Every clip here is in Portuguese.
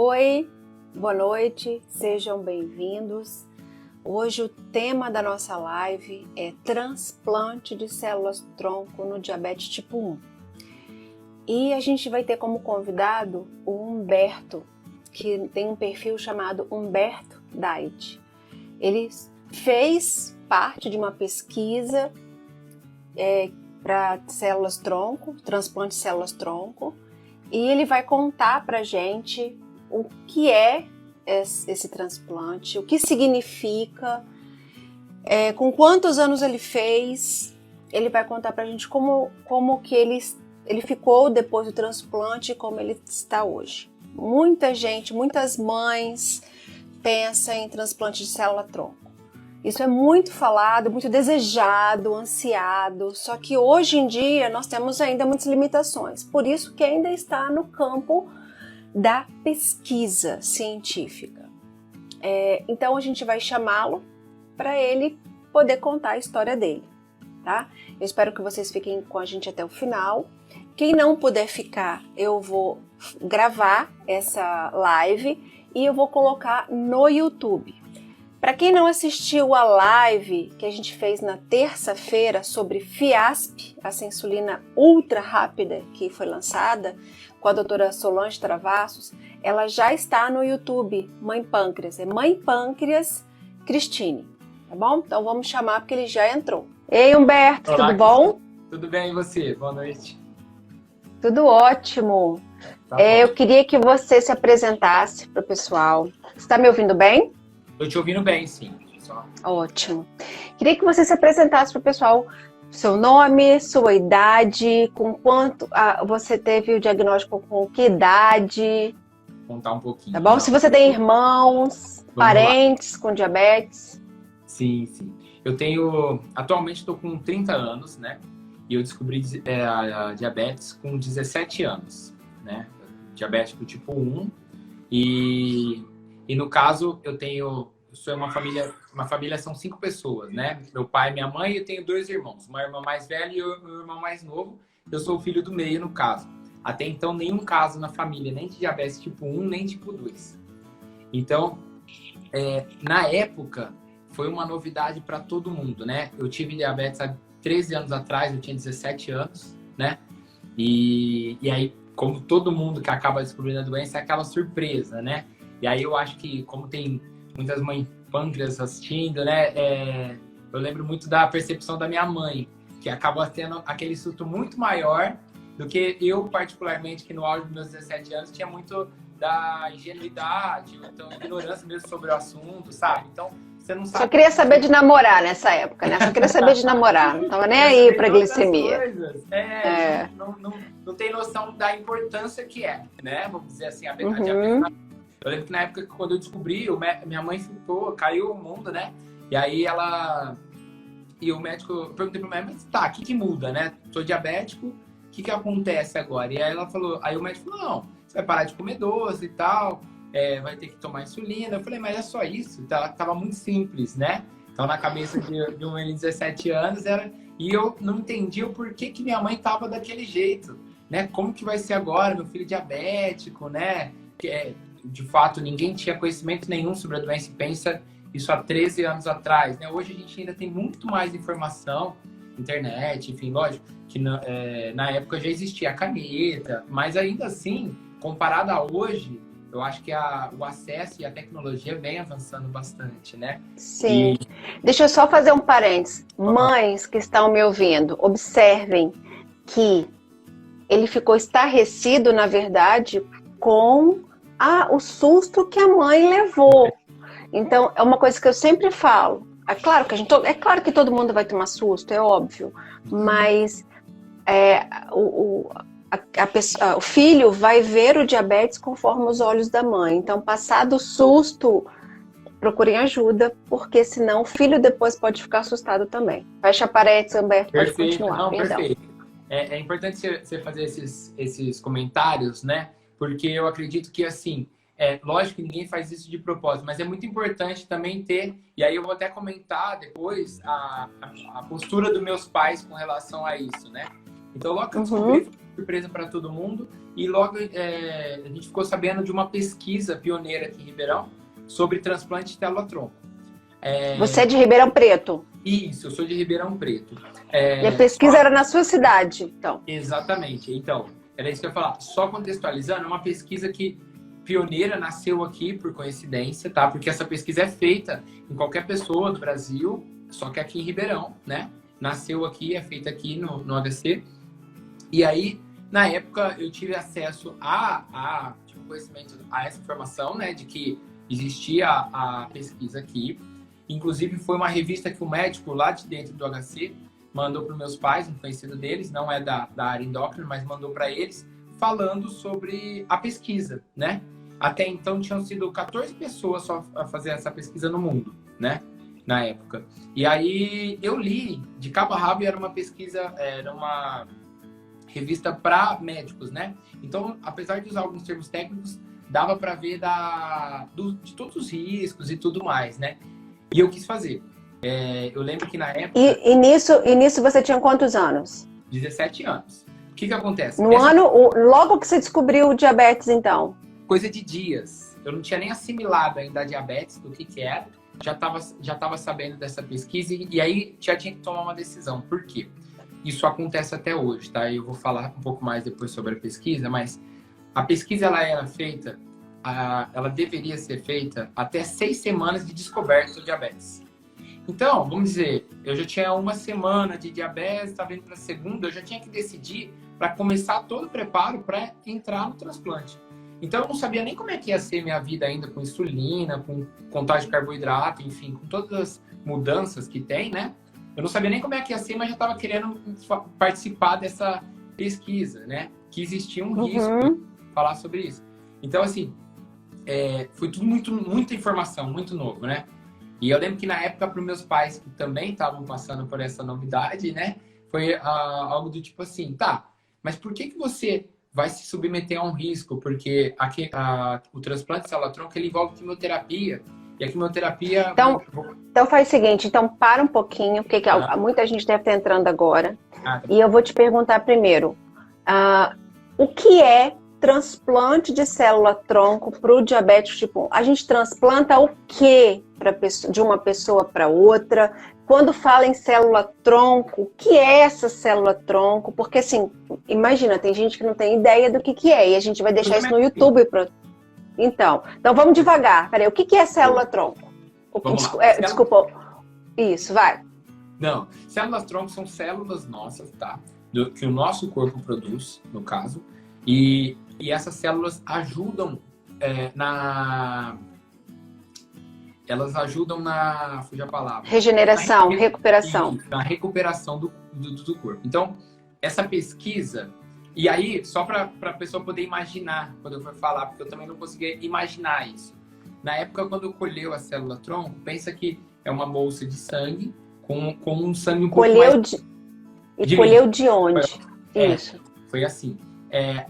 Oi, boa noite, sejam bem-vindos. Hoje o tema da nossa live é transplante de células-tronco no diabetes tipo 1. E a gente vai ter como convidado o Humberto, que tem um perfil chamado Humberto Diet. Ele fez parte de uma pesquisa para células-tronco, transplante de células-tronco, e ele vai contar para a gente o que é esse transplante, o que significa, com quantos anos ele fez. Ele vai contar pra gente como que ele ficou depois do transplante e como ele está hoje. Muita gente, muitas mães pensam em transplante de célula-tronco. Isso é muito falado, muito desejado, ansiado, só que hoje em dia nós temos ainda muitas limitações. Por isso que ainda está no campo da pesquisa científica. Então a gente vai chamá-lo para ele poder contar a história dele, tá? Eu espero que vocês fiquem com a gente até o final. Quem não puder ficar, eu vou gravar essa live e eu vou colocar no YouTube. Para quem não assistiu a live que a gente fez na terça-feira sobre Fiasp, essa insulina ultra rápida que foi lançada com a doutora Solange Travassos, ela já está no YouTube, Mãe Pâncreas. É Mãe Pâncreas Cristine, tá bom? Então vamos chamar porque ele já entrou. Ei, Humberto, Olá, tudo bom? Tudo bem, e você? Boa noite. Tudo ótimo. Eu queria que você se apresentasse para o pessoal. Você está me ouvindo bem? Estou te ouvindo bem, sim. Ótimo. Queria que você se apresentasse para o pessoal, seu nome, sua idade, com quanto você teve o diagnóstico, com que idade. Vou contar um pouquinho. Tá bom? Se você tem irmãos, parentes com diabetes. Sim. Atualmente estou com 30 anos, né? E eu descobri a diabetes com 17 anos, né? Diabético tipo 1. E no caso, eu sou uma família são 5 pessoas, né? Meu pai, minha mãe, e eu tenho 2 irmãos. Uma irmã mais velha e meu irmão mais novo. Eu sou o filho do meio, no caso. Até então, nenhum caso na família, nem de diabetes tipo 1, nem tipo 2. Então, na época, foi uma novidade para todo mundo, né? Eu tive diabetes há 13 anos atrás, eu tinha 17 anos, né? E aí, como todo mundo que acaba descobrindo a doença, é aquela surpresa, né? E aí eu acho que, como tem muitas mães pâncreas assistindo, né? Eu lembro muito da percepção da minha mãe, que acabou tendo aquele susto muito maior do que eu, particularmente, que no auge dos meus 17 anos tinha muito da ingenuidade, ou então ignorância mesmo sobre o assunto, sabe? Então, você não sabe... Só queria saber de namorar nessa época, né? Só queria saber de namorar, não tava nem aí pra glicemia. Não tem noção da importância que é, né? Vamos dizer assim, a Uhum. diabetes. Eu lembro que na época, quando eu descobri, minha mãe caiu o mundo, né? E aí E o médico, eu perguntei pra minha mãe, tá, o que muda, né? Sou diabético, o que acontece agora? E aí ela falou, aí o médico falou, não, você vai parar de comer doce e tal, vai ter que tomar insulina. Eu falei, mas é só isso? Tava muito simples, né? Então, na cabeça de um menino de 17 anos, e eu não entendi o porquê que minha mãe tava daquele jeito, né? Como que vai ser agora, meu filho diabético, né? De fato, ninguém tinha conhecimento nenhum sobre a doença e pensa isso há 13 anos atrás, né? Hoje a gente ainda tem muito mais informação, internet, enfim, lógico, que na época já existia a caneta, mas ainda assim, comparado a hoje, eu acho que o acesso e a tecnologia vem avançando bastante, né? Sim. Deixa eu só fazer um parênteses. Mães que estão me ouvindo, observem que ele ficou estarrecido, na verdade, com o susto que a mãe levou. Então, é uma coisa que eu sempre falo. É claro que todo mundo vai tomar susto, é óbvio. Mas o filho vai ver o diabetes conforme os olhos da mãe. Então, passado o susto, procurem ajuda, porque senão o filho depois pode ficar assustado também. Fecha parênteses, Humberto, pode continuar. Não, perfeito. É importante você fazer esses comentários, né? Porque eu acredito que, assim, lógico que ninguém faz isso de propósito, mas é muito importante também ter, e aí eu vou até comentar depois a postura dos meus pais com relação a isso, né? Então, logo que eu descobri, surpresa para todo mundo. E logo a gente ficou sabendo de uma pesquisa pioneira aqui em Ribeirão sobre transplante de célula-tronco. Você é de Ribeirão Preto? Isso, eu sou de Ribeirão Preto. E a pesquisa era na sua cidade, então? Exatamente. Então, era isso que eu ia falar. Só contextualizando, é uma pesquisa que pioneira, nasceu aqui por coincidência, tá? Porque essa pesquisa é feita em qualquer pessoa do Brasil, só que aqui em Ribeirão, né? Nasceu aqui, é feita aqui no HC. E aí, na época, eu tive acesso tive conhecimento a essa informação, né? De que existia a pesquisa aqui. Inclusive, foi uma revista que o médico lá de dentro do HC mandou para os meus pais, um conhecido deles, não é da área endócrina, mas mandou para eles, falando sobre a pesquisa, né? Até então tinham sido 14 pessoas só a fazer essa pesquisa no mundo, né? Na época. E aí eu li de cabo a rabo, e era uma pesquisa, era uma revista para médicos, né? Então, apesar de usar alguns termos técnicos, dava para ver de todos os riscos e tudo mais, né? E eu quis fazer. Eu lembro que na época... E nisso você tinha quantos anos? 17 anos. O que acontece? Logo que você descobriu o diabetes, então? Coisa de dias. Eu não tinha nem assimilado ainda a diabetes, do que era. Já tava sabendo dessa pesquisa e aí já tinha que tomar uma decisão. Por quê? Isso acontece até hoje, tá? Eu vou falar um pouco mais depois sobre a pesquisa, mas a pesquisa ela era feita, ela deveria ser feita até 6 semanas de descoberta do diabetes. Então, vamos dizer, eu já tinha 1 semana de diabetes, estava indo para a segunda, eu já tinha que decidir para começar todo o preparo para entrar no transplante. Então, eu não sabia nem como é que ia ser minha vida ainda com insulina, com contagem de carboidrato, enfim, com todas as mudanças que tem, né? Eu não sabia nem como é que ia ser, mas já estava querendo participar dessa pesquisa, né? Que existia um risco de falar sobre isso. Então, assim, foi tudo muita informação, muito novo, né? E eu lembro que na época, para os meus pais, que também estavam passando por essa novidade, né? Foi algo do tipo assim, tá, mas por que você vai se submeter a um risco? Porque o transplante de célula-tronco, ele envolve quimioterapia. E a quimioterapia... Então faz o seguinte, então para um pouquinho, porque muita gente deve estar entrando agora. Tá. E eu vou te perguntar primeiro, o que é transplante de célula-tronco para o diabetes tipo 1? A gente transplanta o quê de uma pessoa para outra? Quando fala em célula-tronco, o que é essa célula-tronco? Porque assim, imagina, tem gente que não tem ideia do que é, e a gente vai deixar isso no YouTube. Então vamos devagar. Peraí, o que é célula-tronco? Desculpa. Isso, vai. Não, células-tronco são células nossas, tá? Que o nosso corpo produz, no caso. E essas células ajudam fugiu a palavra. Regeneração, recuperação. Na recuperação do corpo. Então, essa pesquisa... E aí, só para a pessoa poder imaginar, quando eu for falar, porque eu também não conseguia imaginar isso. Na época, quando colheu a célula-tronco, pensa que é uma bolsa de sangue com um sangue um pouco mais... Colheu de onde? Isso. Foi assim.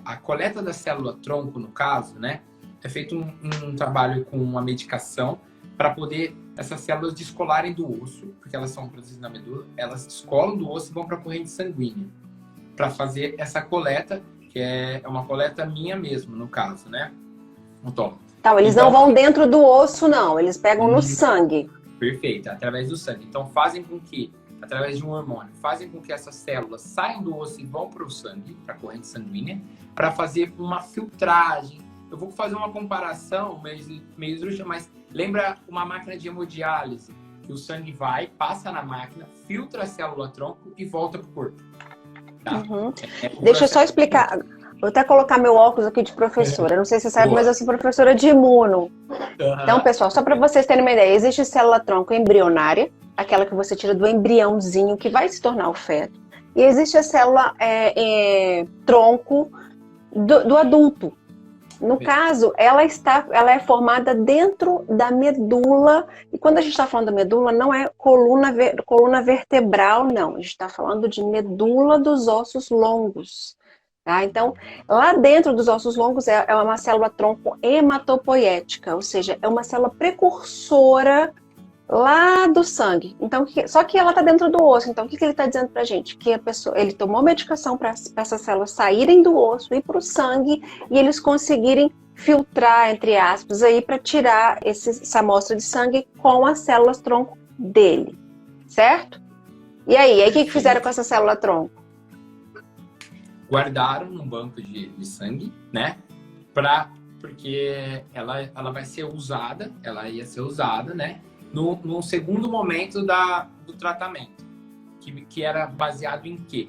A coleta da célula-tronco, no caso, né? É feito um trabalho com uma medicação para poder essas células descolarem do osso, porque elas são produzidas na medula, elas descolam do osso e vão para a corrente sanguínea, para fazer essa coleta, que é uma coleta minha mesmo, no caso, né? Então, eles não vão dentro do osso, não. Eles pegam no sangue. Perfeito, através do sangue. Então, fazem com que, através de um hormônio, fazem com que essas células saiam do osso e vão para o sangue, para a corrente sanguínea, para fazer uma filtragem. Eu vou fazer uma comparação meio esdrúxula, mas lembra uma máquina de hemodiálise, que o sangue vai, passa na máquina, filtra a célula-tronco e volta para o corpo. Tá? Deixa eu só explicar. Vou até colocar meu óculos aqui de professora. Não sei se você sabe, mas eu sou professora de imuno. Então, pessoal, só para vocês terem uma ideia, existe célula-tronco embrionária, aquela que você tira do embriãozinho que vai se tornar o feto. E existe a célula tronco do adulto. No caso, ela é formada dentro da medula. E quando a gente está falando da medula, não é coluna vertebral, não. A gente está falando de medula dos ossos longos. Tá? Então, lá dentro dos ossos longos é uma célula tronco hematopoética, ou seja, é uma célula precursora lá do sangue. Então, só que ela está dentro do osso. Então, o que ele está dizendo para a gente? Que a pessoa, ele tomou medicação para essas células saírem do osso, ir para o sangue e eles conseguirem filtrar, entre aspas, aí para tirar essa amostra de sangue com as células tronco dele, certo? E aí o que fizeram com essa célula tronco? Guardaram num banco de sangue, né? Porque ela vai ser usada, ela ia ser usada, né? Num segundo momento do tratamento, que era baseado em quê?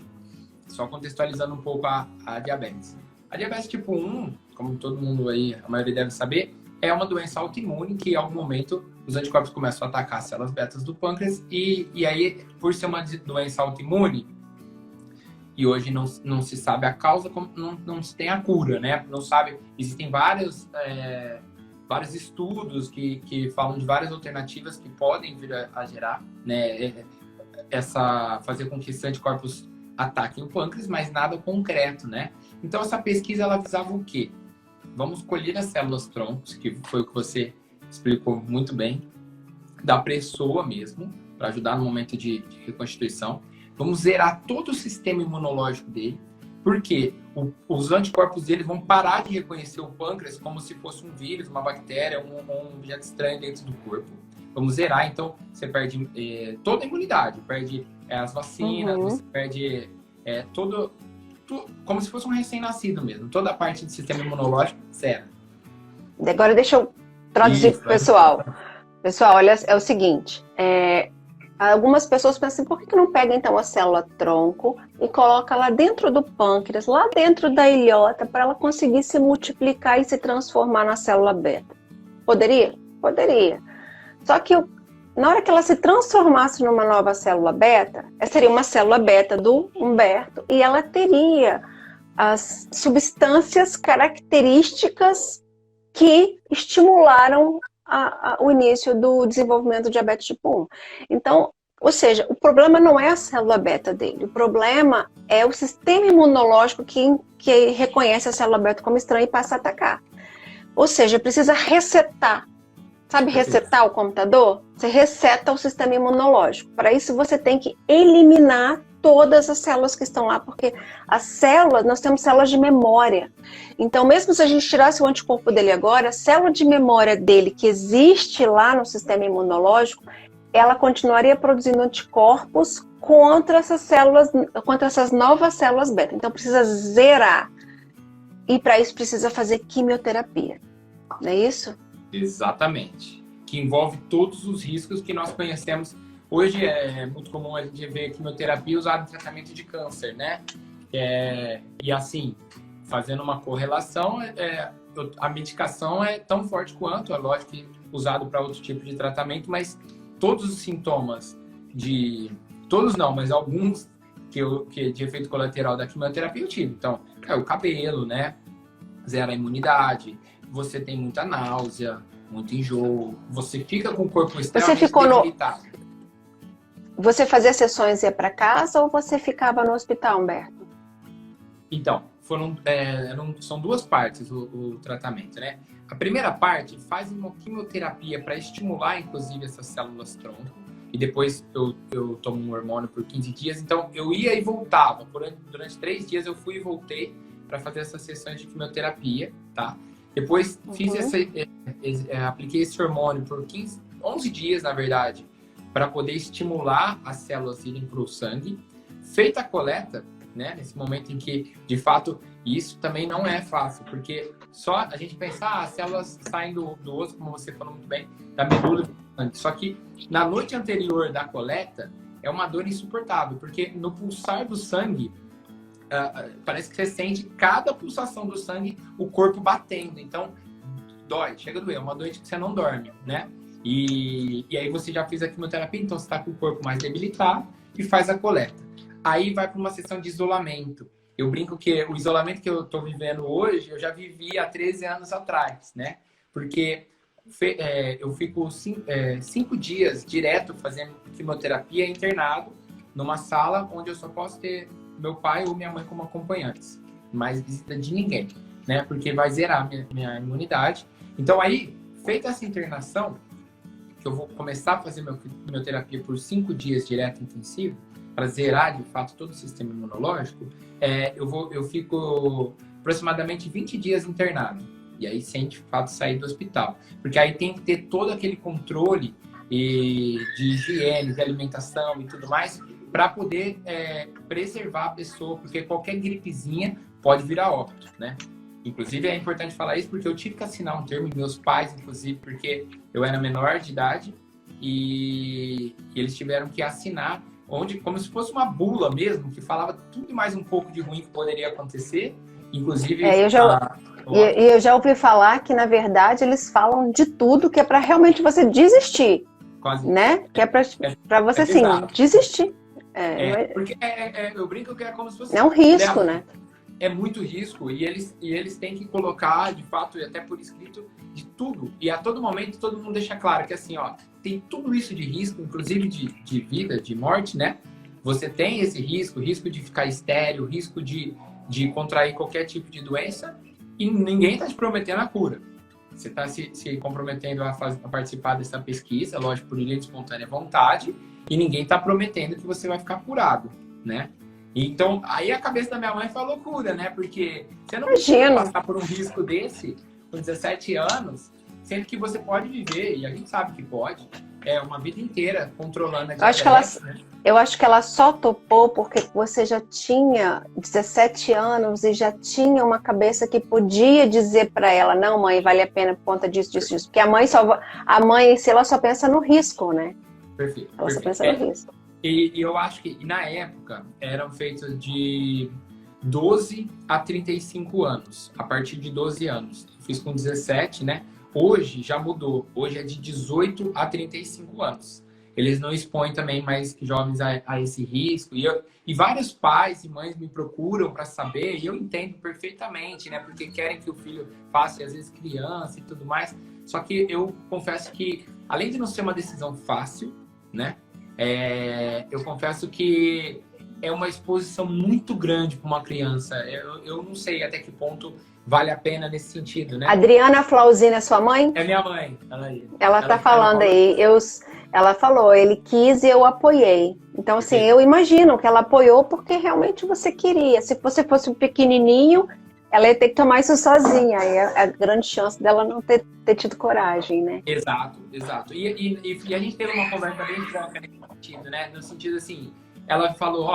Só contextualizando um pouco a diabetes. A diabetes tipo 1, como todo mundo aí, a maioria deve saber, é uma doença autoimune que, em algum momento, os anticorpos começam a atacar as células betas do pâncreas e aí, por ser uma doença autoimune, e hoje não se sabe a causa, não se tem a cura, né? Não sabe, existem vários estudos que falam de várias alternativas que podem vir a gerar, né? Fazer com que esses anticorpos ataquem o pâncreas, mas nada concreto, né? Então, essa pesquisa, ela visava o quê? Vamos colher as células troncos, que foi o que você explicou muito bem, da pessoa mesmo, para ajudar no momento de reconstituição. Vamos zerar todo o sistema imunológico dele, porque os anticorpos dele vão parar de reconhecer o pâncreas como se fosse um vírus, uma bactéria, um objeto estranho dentro do corpo. Vamos zerar, então você perde toda a imunidade, perde as vacinas, você perde como se fosse um recém-nascido mesmo. Toda a parte do sistema imunológico, zero. Agora deixa eu traduzir para o pessoal. Pessoal, olha, é o seguinte, algumas pessoas pensam assim, por que não pega então a célula tronco e coloca lá dentro do pâncreas, lá dentro da ilhota, para ela conseguir se multiplicar e se transformar na célula beta? Poderia? Poderia. Só que na hora que ela se transformasse numa nova célula beta, essa seria uma célula beta do Humberto e ela teria as substâncias características que estimularam o início do desenvolvimento do diabetes tipo 1. Então, ou seja, o problema não é a célula beta dele, o problema é o sistema imunológico que reconhece a célula beta como estranha e passa a atacar. Ou seja, precisa resetar. Sabe resetar o computador? Você reseta o sistema imunológico. Para isso, você tem que eliminar todas as células que estão lá, porque as células, nós temos células de memória. Então, mesmo se a gente tirasse o anticorpo dele agora, a célula de memória dele, que existe lá no sistema imunológico, ela continuaria produzindo anticorpos contra essas células, contra essas novas células beta. Então, precisa zerar. E para isso, precisa fazer quimioterapia. Não é isso? Exatamente. Que envolve todos os riscos que nós conhecemos. Hoje é muito comum a gente ver quimioterapia usada em tratamento de câncer, né? E assim, fazendo uma correlação, a medicação é tão forte quanto, é lógico que usado para outro tipo de tratamento, mas todos os sintomas todos não, mas alguns que de efeito colateral da quimioterapia eu tive. Então, caiu o cabelo, né? Zera a imunidade, você tem muita náusea, muito enjoo, você fica com o corpo extremamente debilitado. Você fazia sessões e ia para casa ou você ficava no hospital, Humberto? Então, são duas partes o tratamento, né? A primeira parte faz uma quimioterapia para estimular, inclusive, essas células tronco. E depois eu tomo um hormônio por 15 dias. Então, eu ia e voltava. Durante 3 dias eu fui e voltei para fazer essas sessões de quimioterapia, tá? Depois apliquei esse hormônio por 11 dias, na verdade, para poder estimular as células irem para o sangue. Feita a coleta, né, nesse momento em que, de fato, isso também não é fácil, porque só a gente pensar, as células saem do osso, como você falou muito bem, da medula do sangue. Só que na noite anterior da coleta é uma dor insuportável, porque no pulsar do sangue, parece que você sente cada pulsação do sangue, o corpo batendo. Então, dói, chega a doer. É uma noite que você não dorme, né? E aí você já fez a quimioterapia, então você está com o corpo mais debilitado e faz a coleta. Aí vai para uma sessão de isolamento. Eu brinco que o isolamento que eu estou vivendo hoje, eu já vivi há 13 anos atrás, né? Porque eu fico 5 dias direto fazendo quimioterapia internado numa sala onde eu só posso ter meu pai ou minha mãe como acompanhantes. Mais visita de ninguém, né? Porque vai zerar minha imunidade. Então aí, feita essa internação, que eu vou começar a fazer minha quimioterapia por 5 dias direto intensivo, para zerar de fato todo o sistema imunológico, eu fico aproximadamente 20 dias internado. E aí, sem de fato sair do hospital. Porque aí tem que ter todo aquele controle de higiene, de alimentação e tudo mais, para poder preservar a pessoa, porque qualquer gripezinha pode virar óbito, né? Inclusive, é importante falar isso porque eu tive que assinar um termo, meus pais, inclusive, porque eu era menor de idade e eles tiveram que assinar, como se fosse uma bula mesmo, que falava tudo e mais um pouco de ruim que poderia acontecer. Inclusive, eu já ouvi falar que, na verdade, eles falam de tudo que é para realmente você desistir. Quase. Né? Que é para você, assim, desistir. Porque eu brinco que é como se fosse... É um risco, né? É muito risco e eles têm que colocar, de fato, e até por escrito, de tudo. E a todo momento, todo mundo deixa claro que, assim, ó, tem tudo isso de risco, inclusive de vida, de morte, né? Você tem esse risco de ficar estéril, risco de contrair qualquer tipo de doença e ninguém está te prometendo a cura. Você está se comprometendo a participar dessa pesquisa, lógico, por livre e espontânea vontade, e ninguém está prometendo que você vai ficar curado, né? Então, aí a cabeça da minha mãe foi loucura, né? Porque você não precisa passar por um risco desse com 17 anos, sendo que você pode viver, e a gente sabe que pode, uma vida inteira controlando a diabetes, né? Eu acho que ela só topou porque você já tinha 17 anos e já tinha uma cabeça que podia dizer para ela, não, mãe, vale a pena por conta disso. Porque a mãe em si, ela só pensa no risco, né? Perfeito. Ela só pensa no risco. E eu acho que, na época, eram feitos de 12 a 35 anos. A partir de 12 anos. Eu fiz com 17, né? Hoje já mudou. Hoje é de 18 a 35 anos. Eles não expõem também mais jovens a esse risco. E vários pais e mães me procuram para saber, e eu entendo perfeitamente, né? Porque querem que o filho faça, às vezes, criança e tudo mais. Só que eu confesso que, além de não ser uma decisão fácil, né? Eu confesso que é uma exposição muito grande para uma criança. Eu não sei até que ponto vale a pena nesse sentido, né? Adriana Flauzina é sua mãe? É minha mãe. Ela tá falando aí. Ela falou, ele quis e eu apoiei. Então, assim, eu imagino que ela apoiou porque realmente você queria. Se você fosse um pequenininho, ela ia ter que tomar isso sozinha. Aí a grande chance dela não ter tido coragem, né? Exato. E a gente teve uma conversa bem franca nesse sentido, né? No sentido assim, ela falou,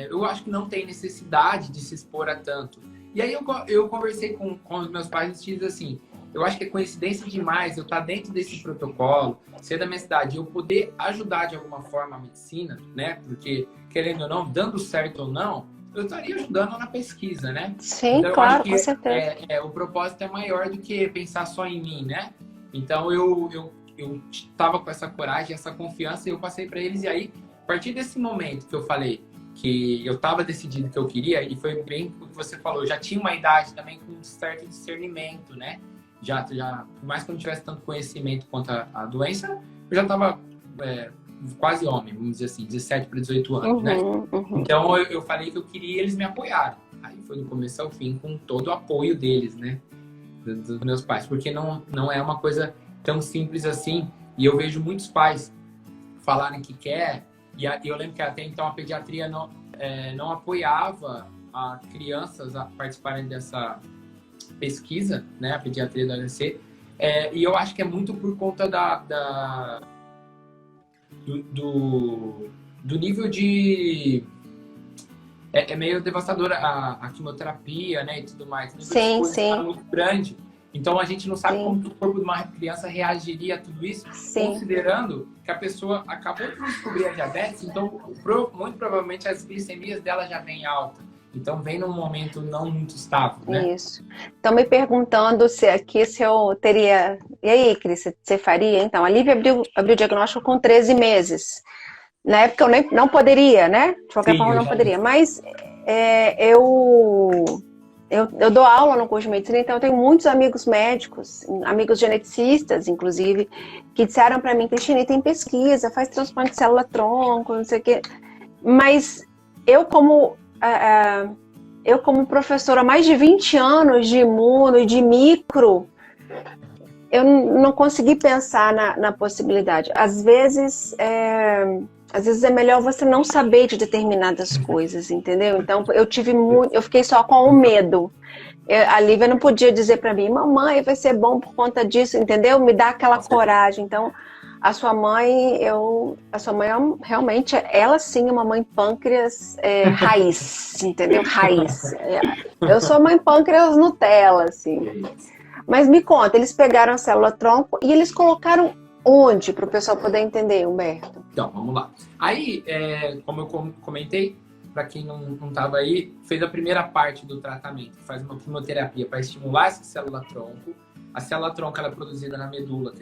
eu acho que não tem necessidade de se expor a tanto. E aí eu conversei com os meus pais no sentido assim, eu acho que é coincidência demais eu estar dentro desse protocolo, ser da minha cidade, eu poder ajudar de alguma forma a medicina, né? Porque, querendo ou não, dando certo ou não, eu estaria ajudando na pesquisa, né? Sim, então, claro, com certeza. O propósito é maior do que pensar só em mim, né? Então, eu estava com essa coragem, essa confiança, e eu passei para eles. E aí, a partir desse momento que eu falei que eu estava decidido que eu queria, e foi bem o que você falou, já tinha uma idade também com um certo discernimento, né? Já, por mais que eu não tivesse tanto conhecimento quanto a doença, eu já estava quase homem, vamos dizer assim, 17 para 18 anos, né? Então, eu falei que eu queria e eles me apoiaram. Aí foi do começo ao fim, com todo o apoio deles, né? Dos meus pais, porque não é uma coisa tão simples assim. E eu vejo muitos pais falarem que quer, e eu lembro que até então a pediatria não apoiava a crianças a participarem dessa pesquisa, né? A pediatria do AVC. E eu acho que é muito por conta do nível de... É meio devastadora a quimioterapia, né? E tudo mais. O nível de exposição é muito grande. Então, a gente não sabe como o corpo de uma criança reagiria a tudo isso, considerando que a pessoa acabou de descobrir a diabetes, então, muito provavelmente, as glicemias dela já vêm alta. Então, vem num momento não muito estável, né? Isso. Estão me perguntando se eu teria... E aí, Cris, você faria? Então, a Lívia abriu o diagnóstico com 13 meses. Na época eu não poderia, né? De qualquer forma, eu não poderia. Mas eu dou aula no curso de medicina, então eu tenho muitos amigos médicos, amigos geneticistas, inclusive, que disseram para mim, Cristine, tem pesquisa, faz transplante de célula-tronco, não sei o quê. Mas eu como professora há mais de 20 anos de imuno e de micro, eu não consegui pensar na possibilidade. Às vezes é melhor você não saber de determinadas coisas, entendeu? Então eu fiquei só com o medo. A Lívia não podia dizer para mim, mamãe, vai ser bom por conta disso, entendeu? Me dá aquela coragem. Então, a sua mãe realmente, ela sim é uma mãe pâncreas raiz, entendeu? Raiz. Eu sou mãe pâncreas Nutella, assim. Mas me conta, eles pegaram a célula-tronco e eles colocaram onde, para o pessoal poder entender, Humberto? Então, vamos lá. Aí, como eu comentei, para quem não estava aí, fez a primeira parte do tratamento, faz uma quimioterapia para estimular essa célula-tronco. A célula-tronco ela é produzida na medula,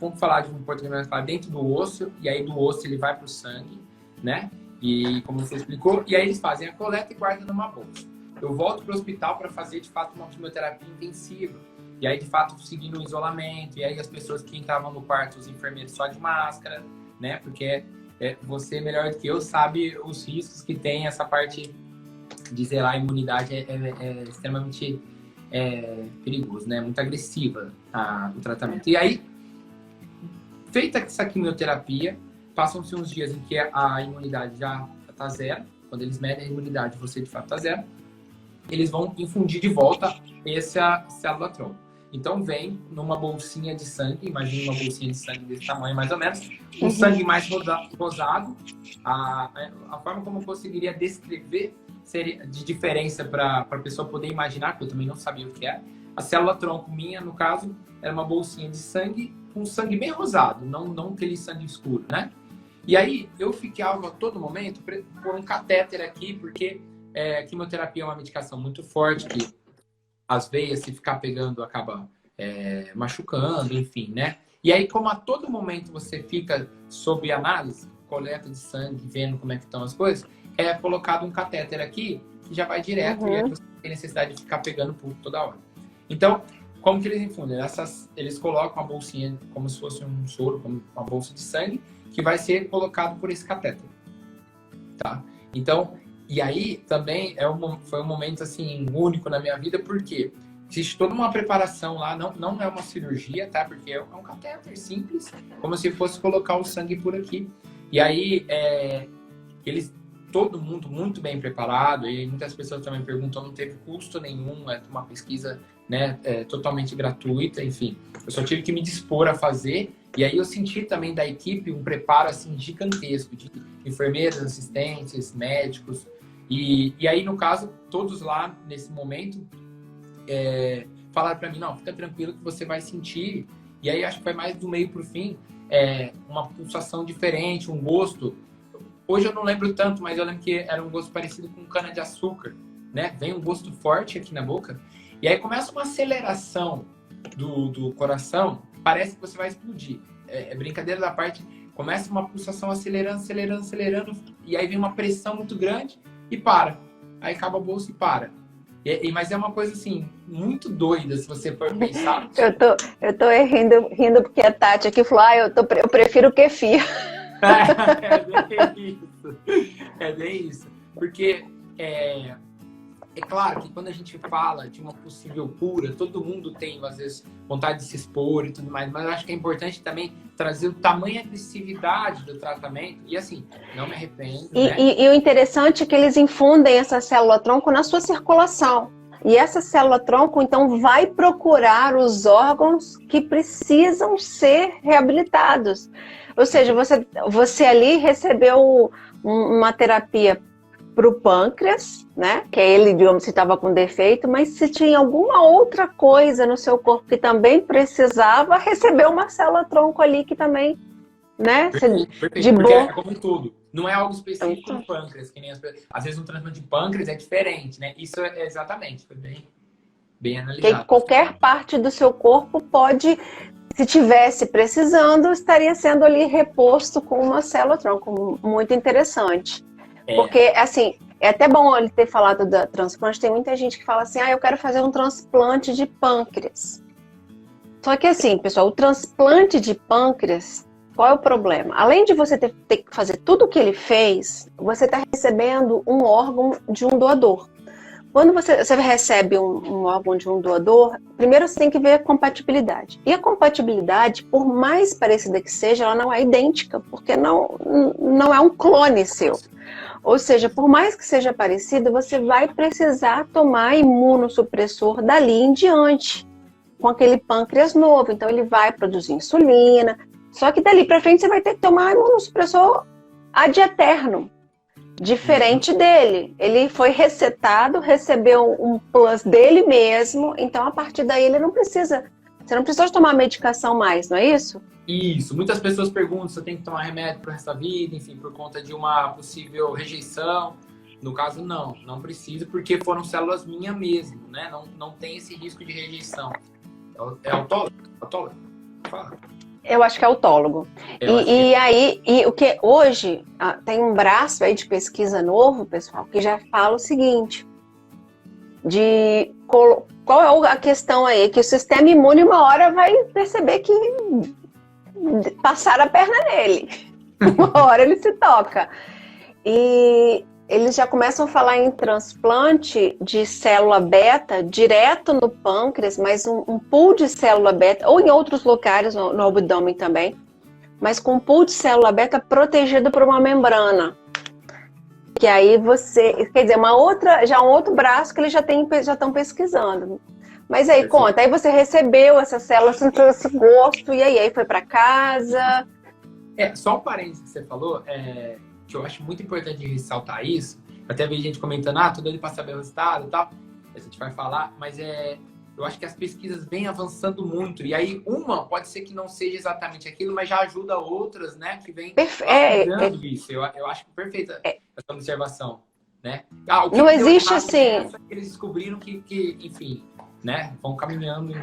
vamos falar de um português, falar dentro do osso, e aí do osso ele vai para o sangue, né? E como você explicou, e aí eles fazem a coleta e guardam numa bolsa. Eu volto para o hospital para fazer, de fato, uma quimioterapia intensiva. E aí, de fato, seguindo o isolamento, e aí as pessoas que entravam no quarto, os enfermeiros só de máscara, né? Porque você, melhor do que eu, sabe os riscos que tem essa parte de zelar a imunidade é extremamente perigoso, né? Muito agressiva o tratamento. E aí, feita essa quimioterapia, passam-se uns dias em que a imunidade já está zero. Quando eles medem a imunidade, você de fato está zero. Eles vão infundir de volta essa célula-tronco. Então vem numa bolsinha de sangue, imagine uma bolsinha de sangue desse tamanho mais ou menos, um sangue mais rosado. A forma como eu conseguiria descrever seria de diferença para a pessoa poder imaginar, porque eu também não sabia o que é. A célula-tronco minha, no caso, era uma bolsinha de sangue, com sangue bem rosado, não aquele sangue escuro, né? E aí eu ficava a todo momento por um catéter aqui, porque quimioterapia é uma medicação muito forte, que as veias, se ficar pegando, acaba machucando, enfim, né? E aí, como a todo momento você fica sob análise, coleta de sangue, vendo como é que estão as coisas, é colocado um catéter aqui, que já vai direto, e aí você tem necessidade de ficar pegando por toda hora. Então, como que eles infundem? Eles colocam uma bolsinha, como se fosse um soro, como uma bolsa de sangue, que vai ser colocado por esse catéter, tá? Então, e aí também foi um momento assim único na minha vida, porque existe toda uma preparação lá, não é uma cirurgia, tá? Porque é um catéter simples, como se fosse colocar o sangue por aqui. E aí todo mundo muito bem preparado, e muitas pessoas também perguntam, não teve custo nenhum, é uma pesquisa, né, totalmente gratuita, enfim. Eu só tive que me dispor a fazer, e aí eu senti também da equipe um preparo assim gigantesco de enfermeiros, assistentes, médicos. E aí, no caso, todos lá, nesse momento, falaram para mim, não, fica tranquilo que você vai sentir. E aí, acho que foi mais do meio para o fim, uma pulsação diferente, um gosto. Hoje eu não lembro tanto, mas eu lembro que era um gosto parecido com cana-de-açúcar, né? Vem um gosto forte aqui na boca. E aí começa uma aceleração do coração, parece que você vai explodir. Brincadeira da parte, começa uma pulsação acelerando, e aí vem uma pressão muito grande, e para. Aí acaba a bolsa e para. Mas é uma coisa assim, muito doida, se você for pensar. Eu tô rindo porque a Tati aqui falou, eu prefiro kefir. É bem isso. Porque é claro que quando a gente fala de uma possível cura, todo mundo tem, às vezes, vontade de se expor e tudo mais, mas eu acho que é importante também trazer o tamanho e agressividade do tratamento. E assim, não me arrependo. E o interessante é que eles infundem essa célula-tronco na sua circulação. E essa célula-tronco, então, vai procurar os órgãos que precisam ser reabilitados. Ou seja, você ali recebeu uma terapia para o pâncreas, né? Que é ele, digamos, se estava com defeito, mas se tinha alguma outra coisa no seu corpo que também precisava, recebeu uma célula-tronco ali que também, né? Perfeito. Porque é como tudo. Não é algo específico no pâncreas, que nem às vezes um transplante de pâncreas é diferente, né? Isso é exatamente, foi bem analisado. Que qualquer parte do seu corpo pode, se tivesse precisando, estaria sendo ali reposto com uma célula-tronco. Muito interessante. Porque, assim, é até bom ele ter falado da transplante. Tem muita gente que fala assim, eu quero fazer um transplante de pâncreas. Só que assim, pessoal, o transplante de pâncreas, qual é o problema? Além de você ter que fazer tudo o que ele fez, você está recebendo um órgão de um doador. Quando você recebe um órgão de um doador, primeiro você tem que ver a compatibilidade. E a compatibilidade, por mais parecida que seja, ela não é idêntica, porque não é um clone seu. Ou seja, por mais que seja parecido, você vai precisar tomar imunossupressor dali em diante, com aquele pâncreas novo. Então ele vai produzir insulina, só que dali para frente você vai ter que tomar imunossupressor ad eternum. Diferente dele, ele foi recetado, recebeu um plus dele mesmo, então a partir daí ele não precisa, você não precisa tomar medicação mais, não é isso? Isso, muitas pessoas perguntam se eu tenho que tomar remédio pro resto da vida, enfim, por conta de uma possível rejeição. No caso, não precisa, porque foram células minhas mesmo, né? Não tem esse risco de rejeição. É autólogo? Fala. Eu acho que é autólogo. E o que hoje tem um braço aí de pesquisa novo, pessoal, que já fala o seguinte, qual é a questão aí? Que o sistema imune uma hora vai perceber que passaram a perna nele. Uma hora ele se toca. E eles já começam a falar em transplante de célula beta direto no pâncreas, mas um pool de célula beta, ou em outros lugares, no abdômen também, mas com um pool de célula beta protegido por uma membrana. Que aí você, quer dizer, um outro braço que eles já estão pesquisando. Mas aí, conta, aí você recebeu essa célula, sentiu esse gosto, e aí foi para casa? Só um parênteses que você falou, que eu acho muito importante ressaltar isso. Eu até vi gente comentando, tô doido para saber o resultado e tal. A gente vai falar, mas eu acho que as pesquisas vêm avançando muito. E aí, uma pode ser que não seja exatamente aquilo, mas já ajuda outras, né? Que vem ajudando isso. Eu acho perfeita essa observação, né? Não existe assim. Eles descobriram que, enfim, né? Vão caminhando.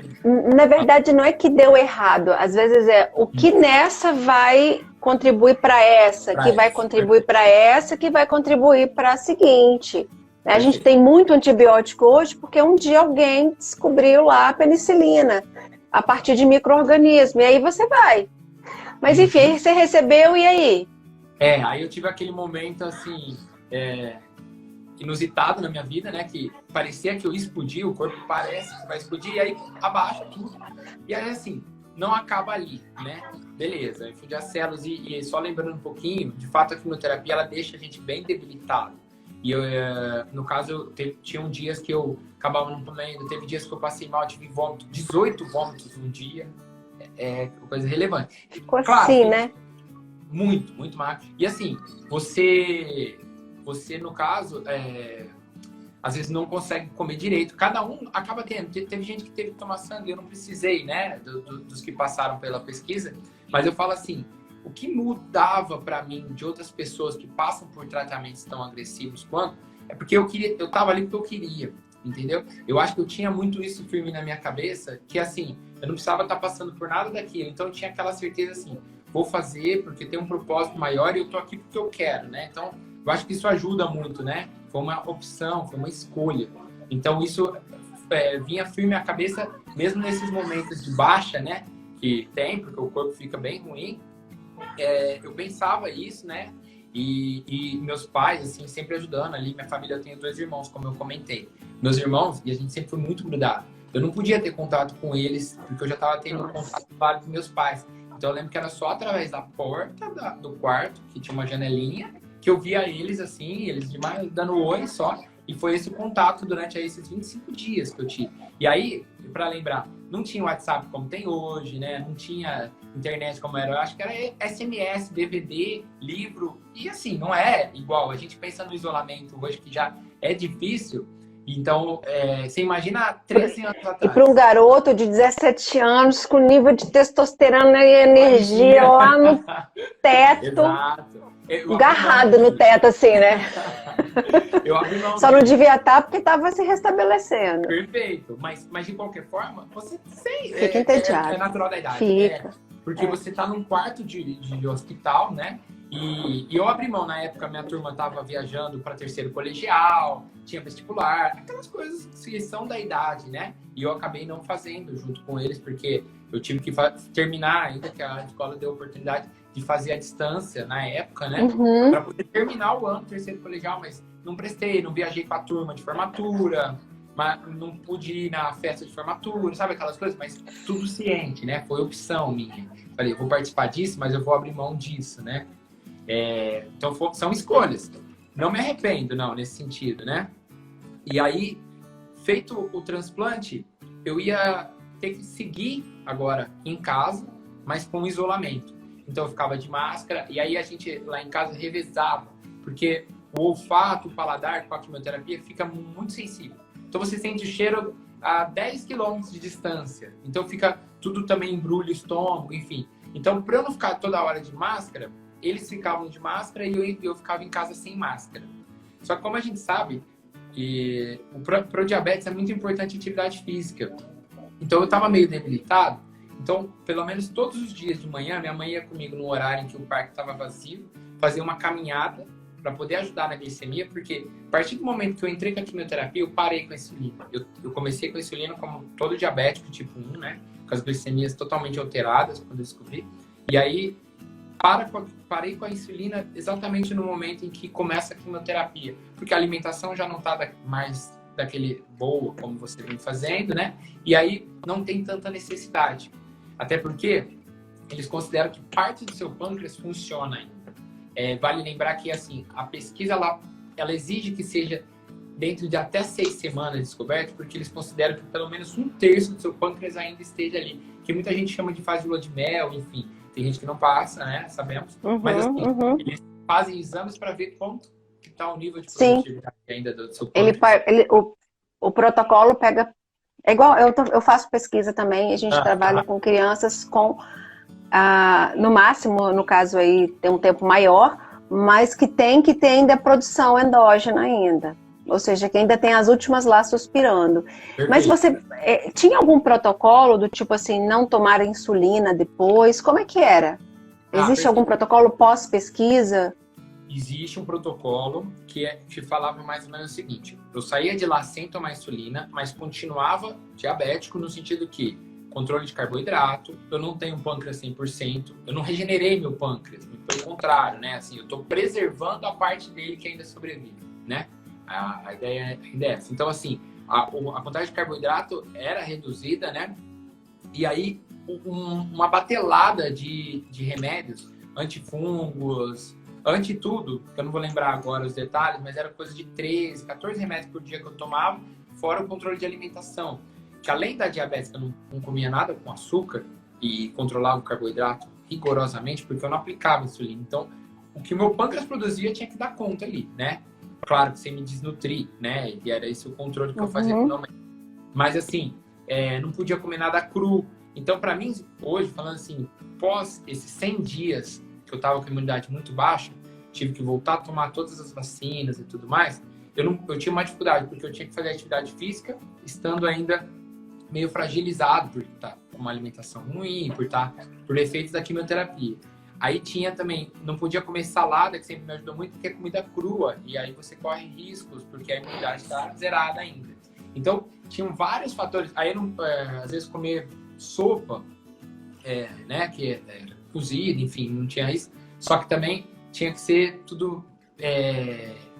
Na verdade, não é que deu errado. Às vezes o que nessa vai contribuir para essa, que vai contribuir para essa, que vai contribuir para a seguinte. A gente tem muito antibiótico hoje porque um dia alguém descobriu lá a penicilina a partir de micro-organismos. E aí você vai. Mas enfim, aí você recebeu e aí? Aí eu tive aquele momento assim, inusitado na minha vida, né? Que parecia que eu ia explodir, o corpo parece que vai explodir, e aí abaixa tudo. E aí assim, não acaba ali, né? Beleza, eu fui as células e só lembrando um pouquinho, de fato a quimioterapia ela deixa a gente bem debilitado. E eu, no caso, tinham dias que eu acabava não comendo, teve dias que eu passei mal, tive vômito, 18 vômitos num dia, coisa relevante. Ficou claro, assim, né? Muito, muito magro. E assim, você no caso, às vezes não consegue comer direito. Cada um acaba tendo. Teve gente que teve que tomar sangue, eu não precisei, né? Dos que passaram pela pesquisa. Mas eu falo assim, o que mudava para mim de outras pessoas que passam por tratamentos tão agressivos quanto, é porque eu tava ali porque eu queria, entendeu? Eu acho que eu tinha muito isso firme na minha cabeça, que assim, eu não precisava estar passando por nada daquilo. Então eu tinha aquela certeza assim, vou fazer porque tem um propósito maior e eu tô aqui porque eu quero, né? Então, eu acho que isso ajuda muito, né? Foi uma opção, foi uma escolha. Então, isso vinha firme à cabeça, mesmo nesses momentos de baixa, né? Que tem, porque o corpo fica bem ruim. Eu pensava isso, né? E meus pais, assim, sempre ajudando ali. Minha família, eu tenho 2 irmãos, como eu comentei. Meus irmãos, e a gente sempre foi muito grudado. Eu não podia ter contato com eles, porque eu já estava tendo contato com os meus pais. Então, eu lembro que era só através da porta do quarto, que tinha uma janelinha, que eu via eles assim, eles demais dando oi só, e foi esse contato durante aí, esses 25 dias que eu tive. E aí, para lembrar, não tinha WhatsApp como tem hoje, né? Não tinha internet como era. Eu acho que era SMS, DVD, livro, e assim, não é igual. A gente pensa no isolamento hoje, que já é difícil. Então, você imagina 13 anos atrás. E para um garoto de 17 anos, com nível de testosterona e energia lá no teto. Exato. Agarrado no teto, assim, né? Eu abri mão. Só não devia estar porque estava se restabelecendo. Perfeito. Mas de qualquer forma, você fica entediado. É natural da idade. Fica. Porque você está num quarto de hospital, né? E eu abri mão. Na época, minha turma estava viajando para terceiro colegial, tinha vestibular, aquelas coisas que são da idade, né? E eu acabei não fazendo junto com eles, porque eu tive que terminar ainda, que a escola deu oportunidade. de fazer a distância na época, né? Uhum. Para poder terminar o ano, terceiro colegial, mas não prestei, não viajei com a turma de formatura, mas não pude ir na festa de formatura, sabe aquelas coisas? Mas tudo ciente, né? Foi opção minha. Falei, vou participar disso, mas eu vou abrir mão disso, né? Então são escolhas. Não me arrependo, não, nesse sentido, né? E aí, feito o transplante, eu ia ter que seguir agora em casa, mas com isolamento. Então eu ficava de máscara e aí a gente lá em casa revezava, porque o olfato, o paladar com a quimioterapia fica muito sensível. Então você sente o cheiro a 10 quilômetros de distância. Então fica tudo também embrulha o estômago, enfim. Então, para eu não ficar toda hora de máscara, eles ficavam de máscara e eu ficava em casa sem máscara. Só que como a gente sabe que pro diabetes é muito importante a atividade física. Então eu estava meio debilitado. Então, pelo menos todos os dias de manhã, minha mãe ia comigo no horário em que o parque estava vazio, fazer uma caminhada para poder ajudar na glicemia, porque a partir do momento que eu entrei com a quimioterapia, eu parei com a insulina. Eu comecei com a insulina como todo diabético tipo 1, né? Com as glicemias totalmente alteradas quando eu descobri. E aí, parei com a insulina exatamente no momento em que começa a quimioterapia, porque a alimentação já não está mais daquele boa como você vem fazendo, né? E aí não tem tanta necessidade. Até porque eles consideram que parte do seu pâncreas funciona ainda. Vale lembrar que assim, a pesquisa ela exige que seja dentro de até 6 semanas descoberto, porque eles consideram que pelo menos 1/3 do seu pâncreas ainda esteja ali. Que muita gente chama de fase de lua de mel, enfim. Tem gente que não passa, né? Sabemos. Mas assim, eles fazem exames para ver quanto que está o nível de produtividade ainda do seu pâncreas. O protocolo pega... É igual, eu faço pesquisa também, a gente trabalha com crianças com... no máximo, no caso aí, tem um tempo maior, mas que tem que ter ainda produção endógena ainda. Ou seja, que ainda tem as últimas lá suspirando. Perfeito. Mas você tinha algum protocolo do tipo assim, não tomar insulina depois? Como é que era? Existe algum protocolo pós-pesquisa? Existe um protocolo que falava mais ou menos o seguinte: eu saía de lá sem tomar insulina, mas continuava diabético no sentido que controle de carboidrato, eu não tenho pâncreas 100%, eu não regenerei meu pâncreas, pelo contrário, né? Assim, eu estou preservando a parte dele que ainda sobrevive, né? A ideia ainda é essa. Então, assim, a quantidade de carboidrato era reduzida, né? E aí, uma batelada de remédios, antifungos, anti-tudo, que eu não vou lembrar agora os detalhes, mas era coisa de 13, 14 remédios por dia que eu tomava, fora o controle de alimentação. Que além da diabetes, eu não comia nada com açúcar e controlava o carboidrato rigorosamente, porque eu não aplicava insulina. Então, o que meu pâncreas produzia tinha que dar conta ali, né? Claro que sem me desnutrir, né? E era esse o controle que eu fazia finalmente. Mas assim, não podia comer nada cru. Então, para mim, hoje, falando assim, pós esses 100 dias que eu tava com a imunidade muito baixa, tive que voltar a tomar todas as vacinas e tudo mais, eu tinha uma dificuldade, porque eu tinha que fazer atividade física, estando ainda meio fragilizado por estar com uma alimentação ruim, por efeitos da quimioterapia. Aí tinha também, não podia comer salada, que sempre me ajudou muito, porque é comida crua, e aí você corre riscos, porque a imunidade está zerada ainda. Então, tinham vários fatores. Aí eu não, às vezes comer sopa, né, que era cozida, enfim, não tinha isso. Só que também tinha que ser tudo,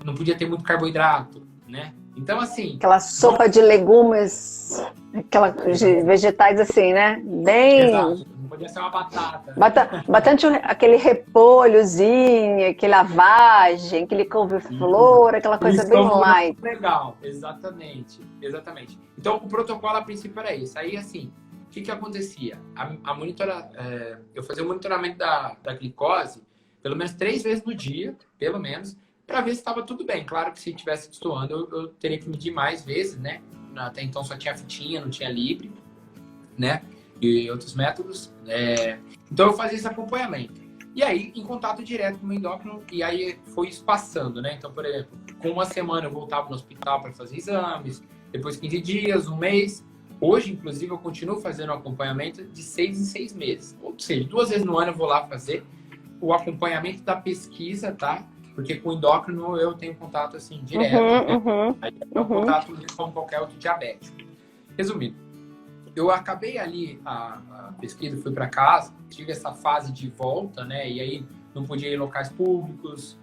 não podia ter muito carboidrato, né? Então, assim... Aquela sopa de legumes, de vegetais assim, né? Bem... Exato, não podia ser uma batata. Bastante aquele repolhozinho, aquele lavagem, aquele couve-flor, aquela coisa bem light. Legal, exatamente. Então, o protocolo a princípio era esse. Aí, assim, o que acontecia? Eu fazia o monitoramento da glicose pelo menos 3 vezes no dia, pelo menos, para ver se estava tudo bem. Claro que se estivesse destoando, eu teria que medir mais vezes, né? Até então só tinha fitinha, não tinha Libre, né? E outros métodos. Então eu fazia esse acompanhamento. E aí, em contato direto com o endócrino, e aí foi espaçando, né? Então, por exemplo, com uma semana eu voltava no hospital para fazer exames, depois 15 dias, um mês. Hoje, inclusive, eu continuo fazendo o acompanhamento de 6 em 6 meses. Ou seja, 2 vezes no ano eu vou lá fazer o acompanhamento da pesquisa, tá? Porque com o endócrino eu tenho contato assim direto. Aí é um contato como qualquer outro diabético. Resumindo, eu acabei ali a pesquisa, fui para casa, tive essa fase de volta, né? E aí não podia ir em locais públicos,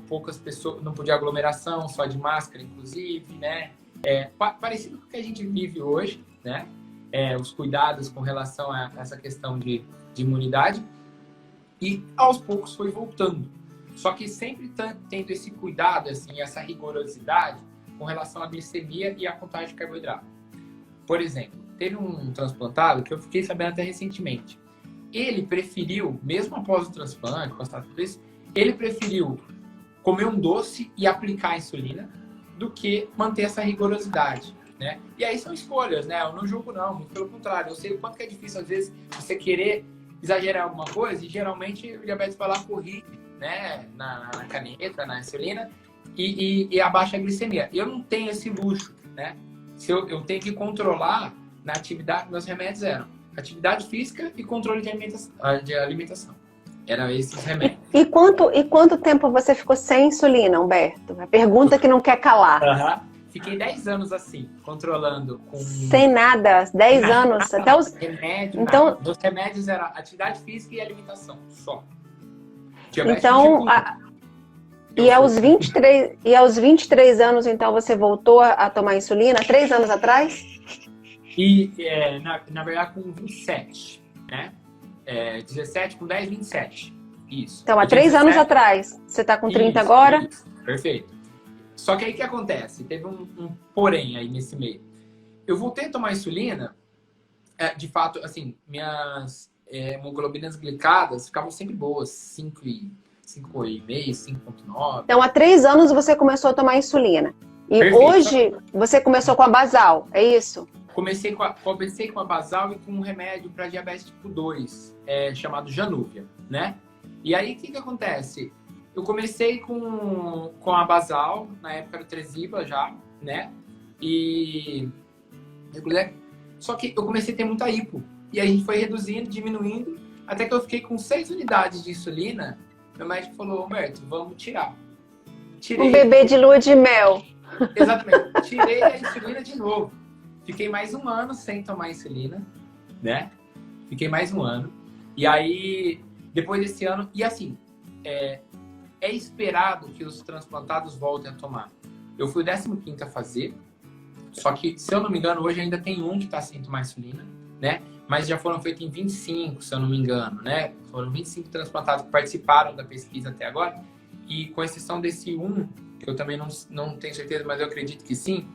poucas pessoas, não podia aglomeração, só de máscara, inclusive, né? Parecido com o que a gente vive hoje, né? Os cuidados com relação a essa questão de imunidade. E aos poucos foi voltando. Só que sempre tendo esse cuidado, assim, essa rigorosidade com relação à glicemia e à contagem de carboidrato. Por exemplo, teve um transplantado que eu fiquei sabendo até recentemente. Ele preferiu, mesmo após o transplante, constatado tudo isso, ele preferiu comer um doce e aplicar a insulina do que manter essa rigorosidade, né? E aí são escolhas, né? Eu não julgo não, muito pelo contrário. Eu sei o quanto que é difícil, às vezes, você querer exagerar alguma coisa e geralmente o diabetes vai lá correr, né? Na caneta, na insulina e abaixa a glicemia. Eu não tenho esse luxo, né? Se eu tenho que controlar na atividade, meus remédios eram atividade física e controle de alimentação. Eram esses remédios. E quanto tempo você ficou sem insulina, Humberto? A pergunta que não quer calar. Fiquei 10 anos assim, controlando. Sem nada, 10 anos. Até os remédios. Então, os remédios era atividade física e alimentação, só. Então, aos 23 anos, então, você voltou a tomar insulina? 3 anos atrás? E, na verdade, com 27, né? 17, com 10, 27. Isso. Então, há 3 anos atrás. Você está com 30 agora? Isso. Perfeito. Só que aí o que acontece? Teve um porém aí nesse meio. Eu voltei a tomar insulina, de fato, assim, minhas hemoglobinas glicadas ficavam sempre boas, 5,5, 5,9. Então, há 3 anos você começou a tomar insulina. E Perfeito. Hoje você começou com a basal, é isso? Comecei com a basal e com um remédio para diabetes tipo 2, chamado Januvia, né? E aí, o que acontece? Eu comecei com a basal, na época do Tresiba já, né? Só que eu comecei a ter muita hipo. E aí a gente foi reduzindo, diminuindo, até que eu fiquei com 6 unidades de insulina. Meu médico falou, Humberto, vamos tirar. Tirei. Um bebê de lua de mel. Exatamente. Tirei a insulina de novo. Fiquei mais 1 ano sem tomar insulina, né? Fiquei mais 1 ano. E aí, depois desse ano... E assim, é esperado que os transplantados voltem a tomar. Eu fui o 15º a fazer. Só que, se eu não me engano, hoje ainda tem um que está sem tomar insulina, né? Mas já foram feitos em 25, se eu não me engano, né? Foram 25 transplantados que participaram da pesquisa até agora. E com exceção desse um, que eu também não tenho certeza, mas eu acredito que sim,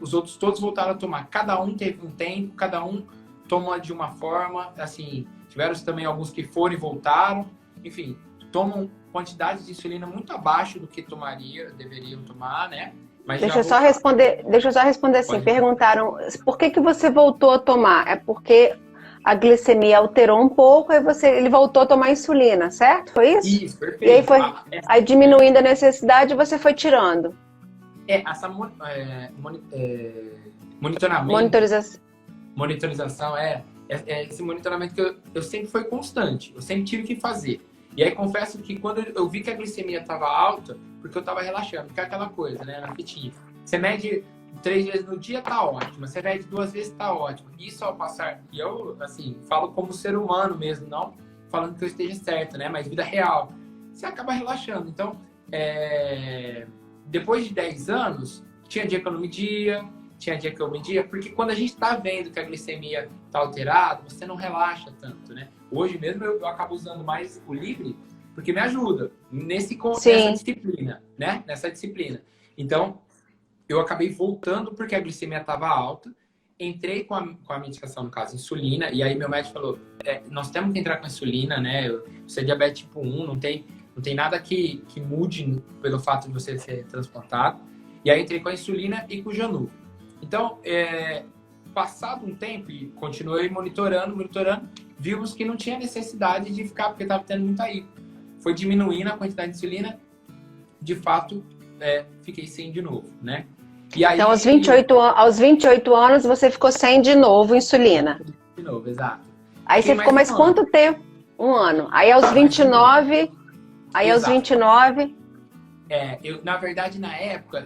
os outros todos voltaram a tomar. Cada um teve um tempo, cada um toma de uma forma, assim, tiveram também alguns que foram e voltaram, enfim, tomam quantidades de insulina muito abaixo do que deveriam tomar, né? Mas deixa eu só responder assim, pode. Perguntaram, por que você voltou a tomar? É porque a glicemia alterou um pouco, aí ele voltou a tomar insulina, certo? Foi isso? Isso, perfeito. E aí aí diminuindo a necessidade, você foi tirando. Essa monitoramento. Monitorização esse monitoramento que eu sempre foi constante, eu sempre tive que fazer. E aí confesso que quando eu vi que a glicemia estava alta, porque eu estava relaxando, porque é aquela coisa, né, na fitinha. Você mede 3 vezes no dia, tá ótimo. Você mede 2 vezes, tá ótimo. Isso ao passar, e eu, assim, falo como ser humano mesmo, não falando que eu esteja certo, né, mas vida real. Você acaba relaxando. Então, depois de 10 anos, tinha dia que eu não media, tinha dia que eu media, porque quando a gente está vendo que a glicemia está alterada, você não relaxa tanto, né? Hoje mesmo eu acabo usando mais o Libre, porque me ajuda nessa disciplina, né? Nessa disciplina. Então, eu acabei voltando porque a glicemia estava alta, entrei com a medicação, no caso, insulina, e aí meu médico falou, nós temos que entrar com insulina, né? Você é diabetes tipo 1, não tem nada que mude pelo fato de você ser transplantado. E aí entrei com a insulina e com o Januvia. Então, passado um tempo, e continuei monitorando, vimos que não tinha necessidade de ficar, porque estava tendo muita hipo. Foi diminuindo a quantidade de insulina, de fato, fiquei sem de novo, né? E aí, então, aos 28 anos, você ficou sem de novo insulina. De novo, exato. Aí você ficou mais quanto tempo? 1 ano. Aí aos 29... Aí aos 29... na verdade, na época,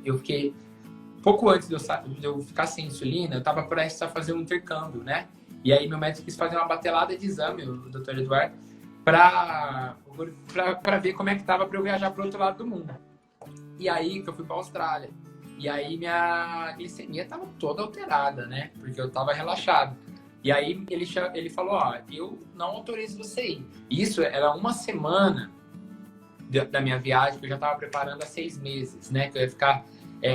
eu fiquei pouco antes de eu ficar sem insulina, eu estava prestes a fazer um intercâmbio, né? E aí meu médico quis fazer uma batelada de exame, o doutor Eduardo, para ver como é que estava para eu viajar para o outro lado do mundo. E aí que eu fui para a Austrália. E aí minha glicemia estava toda alterada, né? Porque eu estava relaxado. E aí ele falou, ó, eu não autorizo você ir. Isso era uma semana da minha viagem, que eu já estava preparando há 6 meses, né? Que eu ia ficar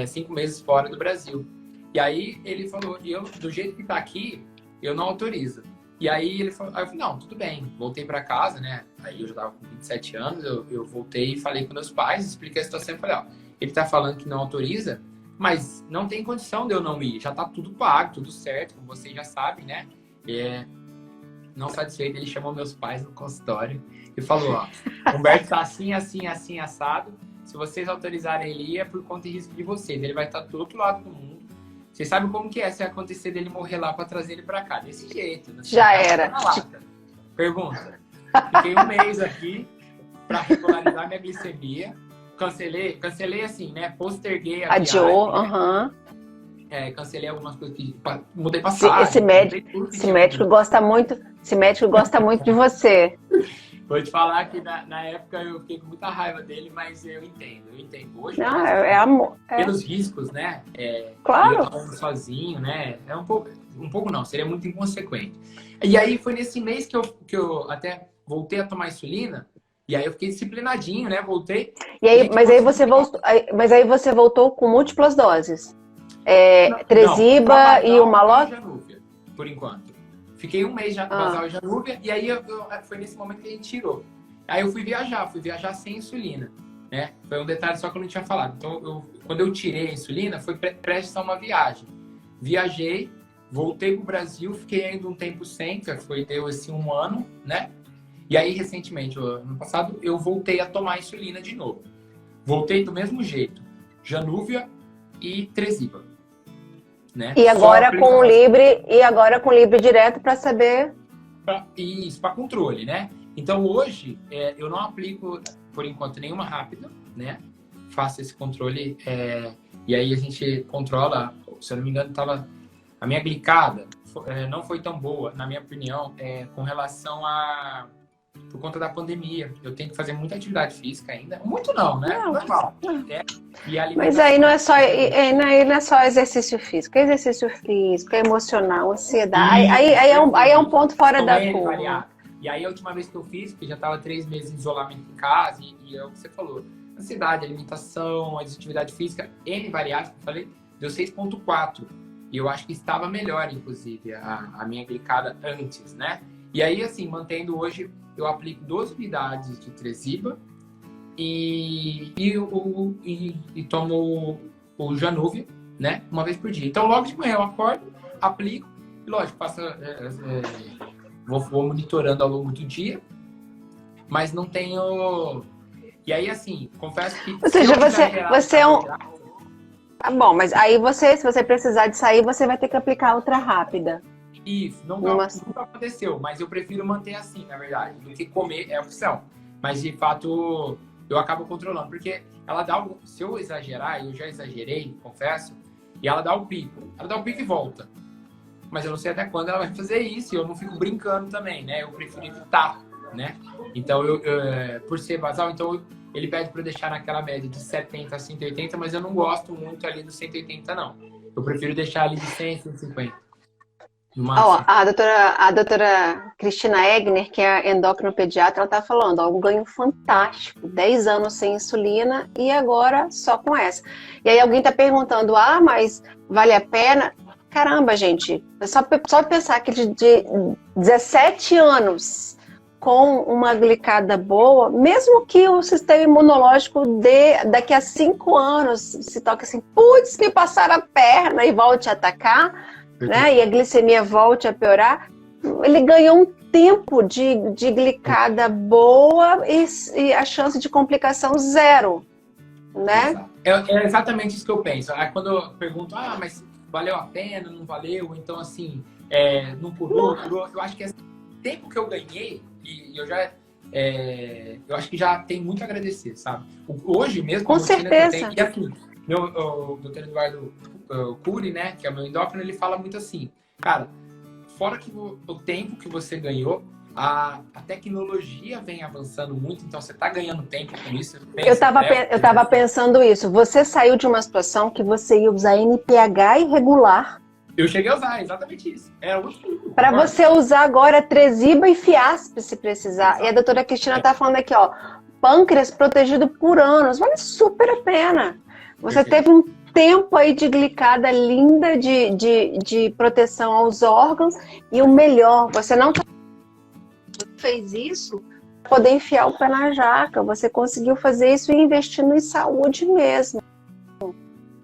5 meses fora do Brasil. E aí ele falou, do jeito que tá aqui, eu não autorizo. E aí ele falou, aí eu falei, não, tudo bem. Voltei para casa, né? Aí eu já tava com 27 anos, eu voltei e falei com meus pais, expliquei a situação e falei, ó, ele tá falando que não autoriza, mas não tem condição de eu não ir. Já tá tudo pago, tudo certo, como vocês já sabem, né? Não satisfeito, ele chamou meus pais no consultório e falou, ó, Humberto tá assim, assim, assim, assado. Se vocês autorizarem ele ir, é por conta e risco de vocês. Ele vai estar do outro lado do mundo. Vocês sabem como que é se acontecer dele morrer lá para trazer ele para cá? Desse jeito. Né? Já era. Pergunta. Fiquei 1 mês aqui para regularizar minha glicemia. Cancelei assim, né? Posterguei a Adiou, viagem, aham. Né? Cancelei algumas coisas que mudei passagem. Esse médico gosta muito de você. Vou te falar que na época eu fiquei com muita raiva dele, mas eu entendo. Hoje, não, é amor. Pelos riscos, né? Claro. Eu tava sozinho, né? Um pouco não, seria muito inconsequente. E aí foi nesse mês que eu até voltei a tomar insulina, e aí eu fiquei disciplinadinho, né? Voltei. E aí, mas aí você voltou com múltiplas doses. Tresiba e o Maalox? Por enquanto. Fiquei 1 mês já basal e Janúvia, e aí foi nesse momento que a gente tirou. Aí eu fui viajar sem insulina, né? Foi um detalhe só que eu não tinha falado. Então, quando eu tirei a insulina, foi prestes a uma viagem. Viajei, voltei pro Brasil, fiquei ainda um tempo sem, que deu assim 1 ano, né? E aí, recentemente, ano passado, eu voltei a tomar insulina de novo. Voltei do mesmo jeito, Janúvia e Tresiba. Né? E agora com o Libre direto para saber. Isso, para controle, né? Então hoje eu não aplico, por enquanto, nenhuma rápida, né? Faço esse controle e aí a gente controla. Se eu não me engano, a minha glicada não foi tão boa, na minha opinião, com relação por conta da pandemia. Eu tenho que fazer muita atividade física ainda. Muito não, né? Normal. Mas aí não é só exercício físico. Exercício físico, emocional, ansiedade. Aí é um ponto fora da curva. E aí a última vez que eu fiz, que já estava 3 meses em isolamento em casa, e é o que você falou. Ansiedade, alimentação, atividade física, N variáveis, que eu falei, deu 6,4. E eu acho que estava melhor, inclusive, a minha glicada antes, né? E aí, assim, mantendo hoje, eu aplico 12 unidades de Tresiba e tomo o Janúvia, né? 1 vez por dia. Então, logo de manhã eu acordo, aplico, e lógico, vou monitorando ao longo do dia, mas não tenho... E aí, assim, confesso que... Ou seja, você é um... Tá bom, mas aí se você precisar de sair, você vai ter que aplicar outra rápida. Isso, nunca aconteceu, mas eu prefiro manter assim, na verdade, do que comer é opção. Mas, de fato, eu acabo controlando, porque ela dá se eu exagerar, eu já exagerei, confesso, e ela dá o pico. Ela dá o pico e volta. Mas eu não sei até quando ela vai fazer isso, e eu não fico brincando também, né? Eu prefiro evitar, né? Então, por ser basal, então ele pede para eu deixar naquela média de 70 a 180, mas eu não gosto muito ali do 180, não. Eu prefiro deixar ali de 100 a 150. A doutora Cristina Egner, que é endocrinopediatra, ela está falando, um ganho fantástico, 10 anos sem insulina e agora só com essa. E aí alguém está perguntando, mas vale a pena? Caramba, gente, é só pensar que de 17 anos com uma glicada boa, mesmo que o sistema imunológico daqui a 5 anos se toque assim, putz, me passaram a perna e volte a atacar, né? E a glicemia volte a piorar, ele ganhou um tempo de glicada boa e a chance de complicação 0, né? É exatamente isso que eu penso. Aí quando eu pergunto, mas valeu a pena, não valeu? Então, assim, não pulou. Eu acho que esse tempo que eu ganhei, e eu já... eu acho que já tem muito a agradecer, sabe? Hoje mesmo... Com certeza. E assim, o Dr. Eduardo Cury, né, que é o meu endócrino, ele fala muito assim, cara, fora que o tempo que você ganhou, a tecnologia vem avançando muito, então você está ganhando tempo com isso. Eu tava pensando isso. Você saiu de uma situação que você ia usar NPH irregular. Eu cheguei a usar, exatamente isso. É o último. Para você usar agora Tresiba e Fiasp, se precisar. Exato. E a doutora Cristina tá falando aqui, ó, pâncreas protegido por anos. Vale super a pena. Você teve um tempo aí de glicada linda de proteção aos órgãos e o melhor, você não fez isso para poder enfiar o pé na jaca. Você conseguiu fazer isso e investindo em saúde mesmo.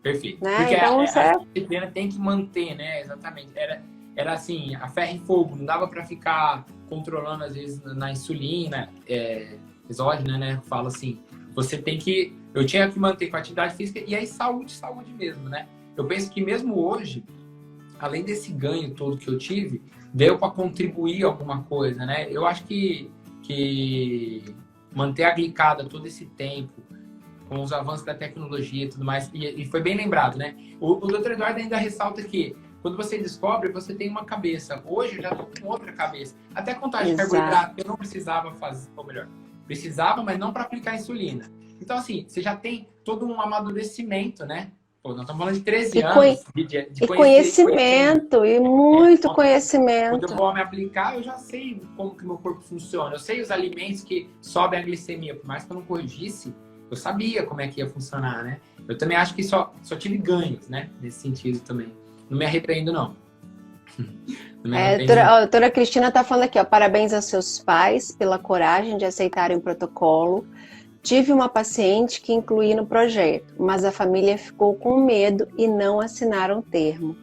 Perfeito. Né? Porque então, a disciplina tem que manter, né? Exatamente. Era assim, a ferro e fogo. Não dava para ficar controlando, às vezes, na insulina, exógena, né? Fala assim, você tem que... Eu tinha que manter com a atividade física e aí saúde mesmo, né? Eu penso que mesmo hoje, além desse ganho todo que eu tive, deu para contribuir alguma coisa, né? Eu acho que manter a glicada todo esse tempo, com os avanços da tecnologia e tudo mais, e foi bem lembrado, né? O Dr. Eduardo ainda ressalta que quando você descobre, você tem uma cabeça. Hoje eu já tô com outra cabeça. Até contagem de carboidrato, eu não precisava fazer, ou melhor, precisava, mas não para aplicar insulina. Então, assim, você já tem todo um amadurecimento, né? Pô, nós estamos falando de 13 anos de conhecimento, e muito conhecimento. Quando eu vou me aplicar, eu já sei como que meu corpo funciona. Eu sei os alimentos que sobem a glicemia. Por mais que eu não corrigisse, eu sabia como é que ia funcionar, né? Eu também acho que só tive ganhos, né? Nesse sentido também. Não me arrependo, não. A doutora Cristina está falando aqui, ó, parabéns aos seus pais pela coragem de aceitarem o protocolo. Tive uma paciente que incluí no projeto, mas a família ficou com medo e não assinaram o termo.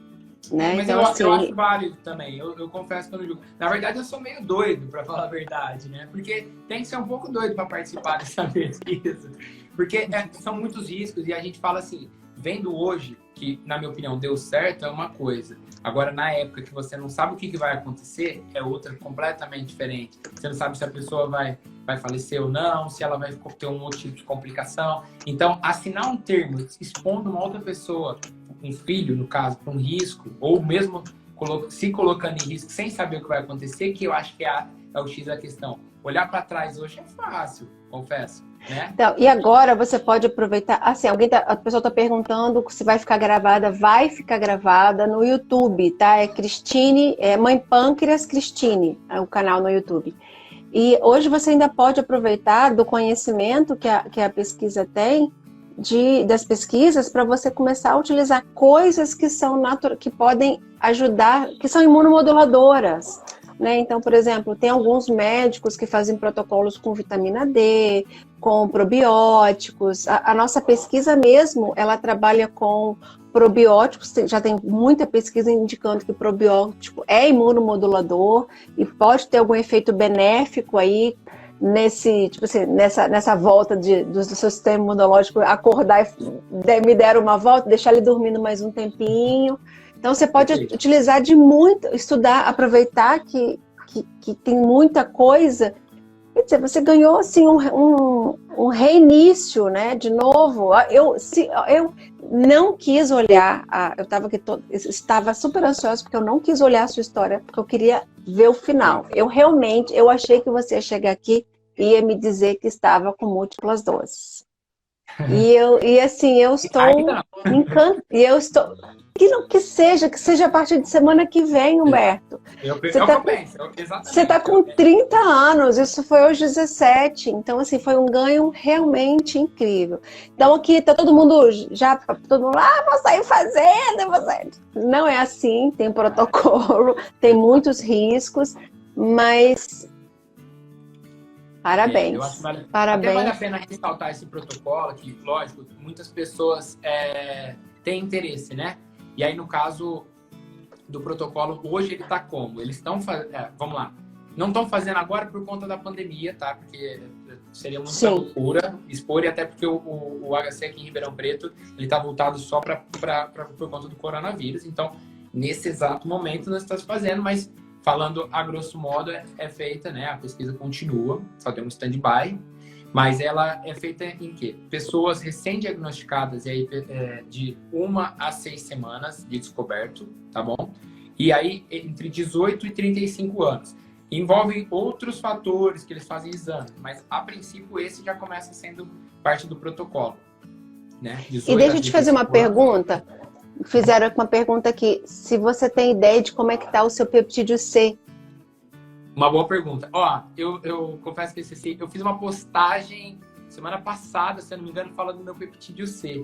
Né? Mas então, eu acho válido também, eu confesso que eu não julgo. Na verdade, eu sou meio doido, para falar a verdade, né? Porque tem que ser um pouco doido para participar dessa pesquisa. Porque são muitos riscos e a gente fala assim, vendo hoje, que na minha opinião deu certo, é uma coisa. Agora, na época que você não sabe o que vai acontecer, é outra completamente diferente. Você não sabe se a pessoa vai falecer ou não, se ela vai ter um outro tipo de complicação. Então, assinar um termo expondo uma outra pessoa, um filho, no caso, para um risco, ou mesmo se colocando em risco sem saber o que vai acontecer, que eu acho que é o X da questão. Olhar para trás hoje é fácil, confesso. Né? Então, e agora você pode aproveitar, assim, a pessoa está perguntando se vai ficar gravada no YouTube, tá? É Cristine, Mãe Pâncreas Cristine, é o canal no YouTube. E hoje você ainda pode aproveitar do conhecimento que a pesquisa tem, das pesquisas, para você começar a utilizar coisas que que podem ajudar, que são imunomoduladoras. Né? Então, por exemplo, tem alguns médicos que fazem protocolos com vitamina D, com probióticos. A nossa pesquisa mesmo, ela trabalha com probióticos, já tem muita pesquisa indicando que probiótico é imunomodulador e pode ter algum efeito benéfico aí tipo assim, nessa volta do seu sistema imunológico, acordar e me der uma volta, deixar ele dormindo mais um tempinho. Então, você pode utilizar estudar, aproveitar que tem muita coisa. Quer dizer, você ganhou assim, um reinício, né? De novo. Eu não quis olhar, eu estava super ansiosa porque eu não quis olhar a sua história, porque eu queria ver o final. Eu achei que você ia chegar aqui e ia me dizer que estava com múltiplas doses. E assim, eu estou encantada. E eu estou... Que seja a partir de semana que vem, Humberto. Você está com 30 anos, isso foi aos 17, então assim, foi um ganho realmente incrível. Então aqui está todo mundo, vou sair fazendo. Não é assim, tem protocolo, tem muitos riscos, mas parabéns. Eu acho parabéns. Até vale a pena ressaltar esse protocolo, que lógico, muitas pessoas têm interesse, né? E aí, no caso do protocolo, hoje ele está como? Eles estão fazendo... vamos lá. Não estão fazendo agora por conta da pandemia, tá? Porque seria muita loucura expor, e até porque o HC aqui em Ribeirão Preto, ele está voltado só por conta do coronavírus. Então, nesse exato momento, nós estamos fazendo, mas falando a grosso modo, é feita, né? A pesquisa continua, só tem um stand-by. Mas ela é feita em quê? Pessoas recém-diagnosticadas e aí, de 1 a 6 semanas de descoberto, tá bom? E aí entre 18 e 35 anos. Envolvem outros fatores que eles fazem exame, mas a princípio esse já começa sendo parte do protocolo, né? E deixa eu te fazer uma pergunta. Fizeram uma pergunta aqui. Se você tem ideia de como é que tá o seu peptídeo C? Uma boa pergunta. Ó, eu confesso que eu fiz uma postagem semana passada, se eu não me engano, falando do meu peptídeo C.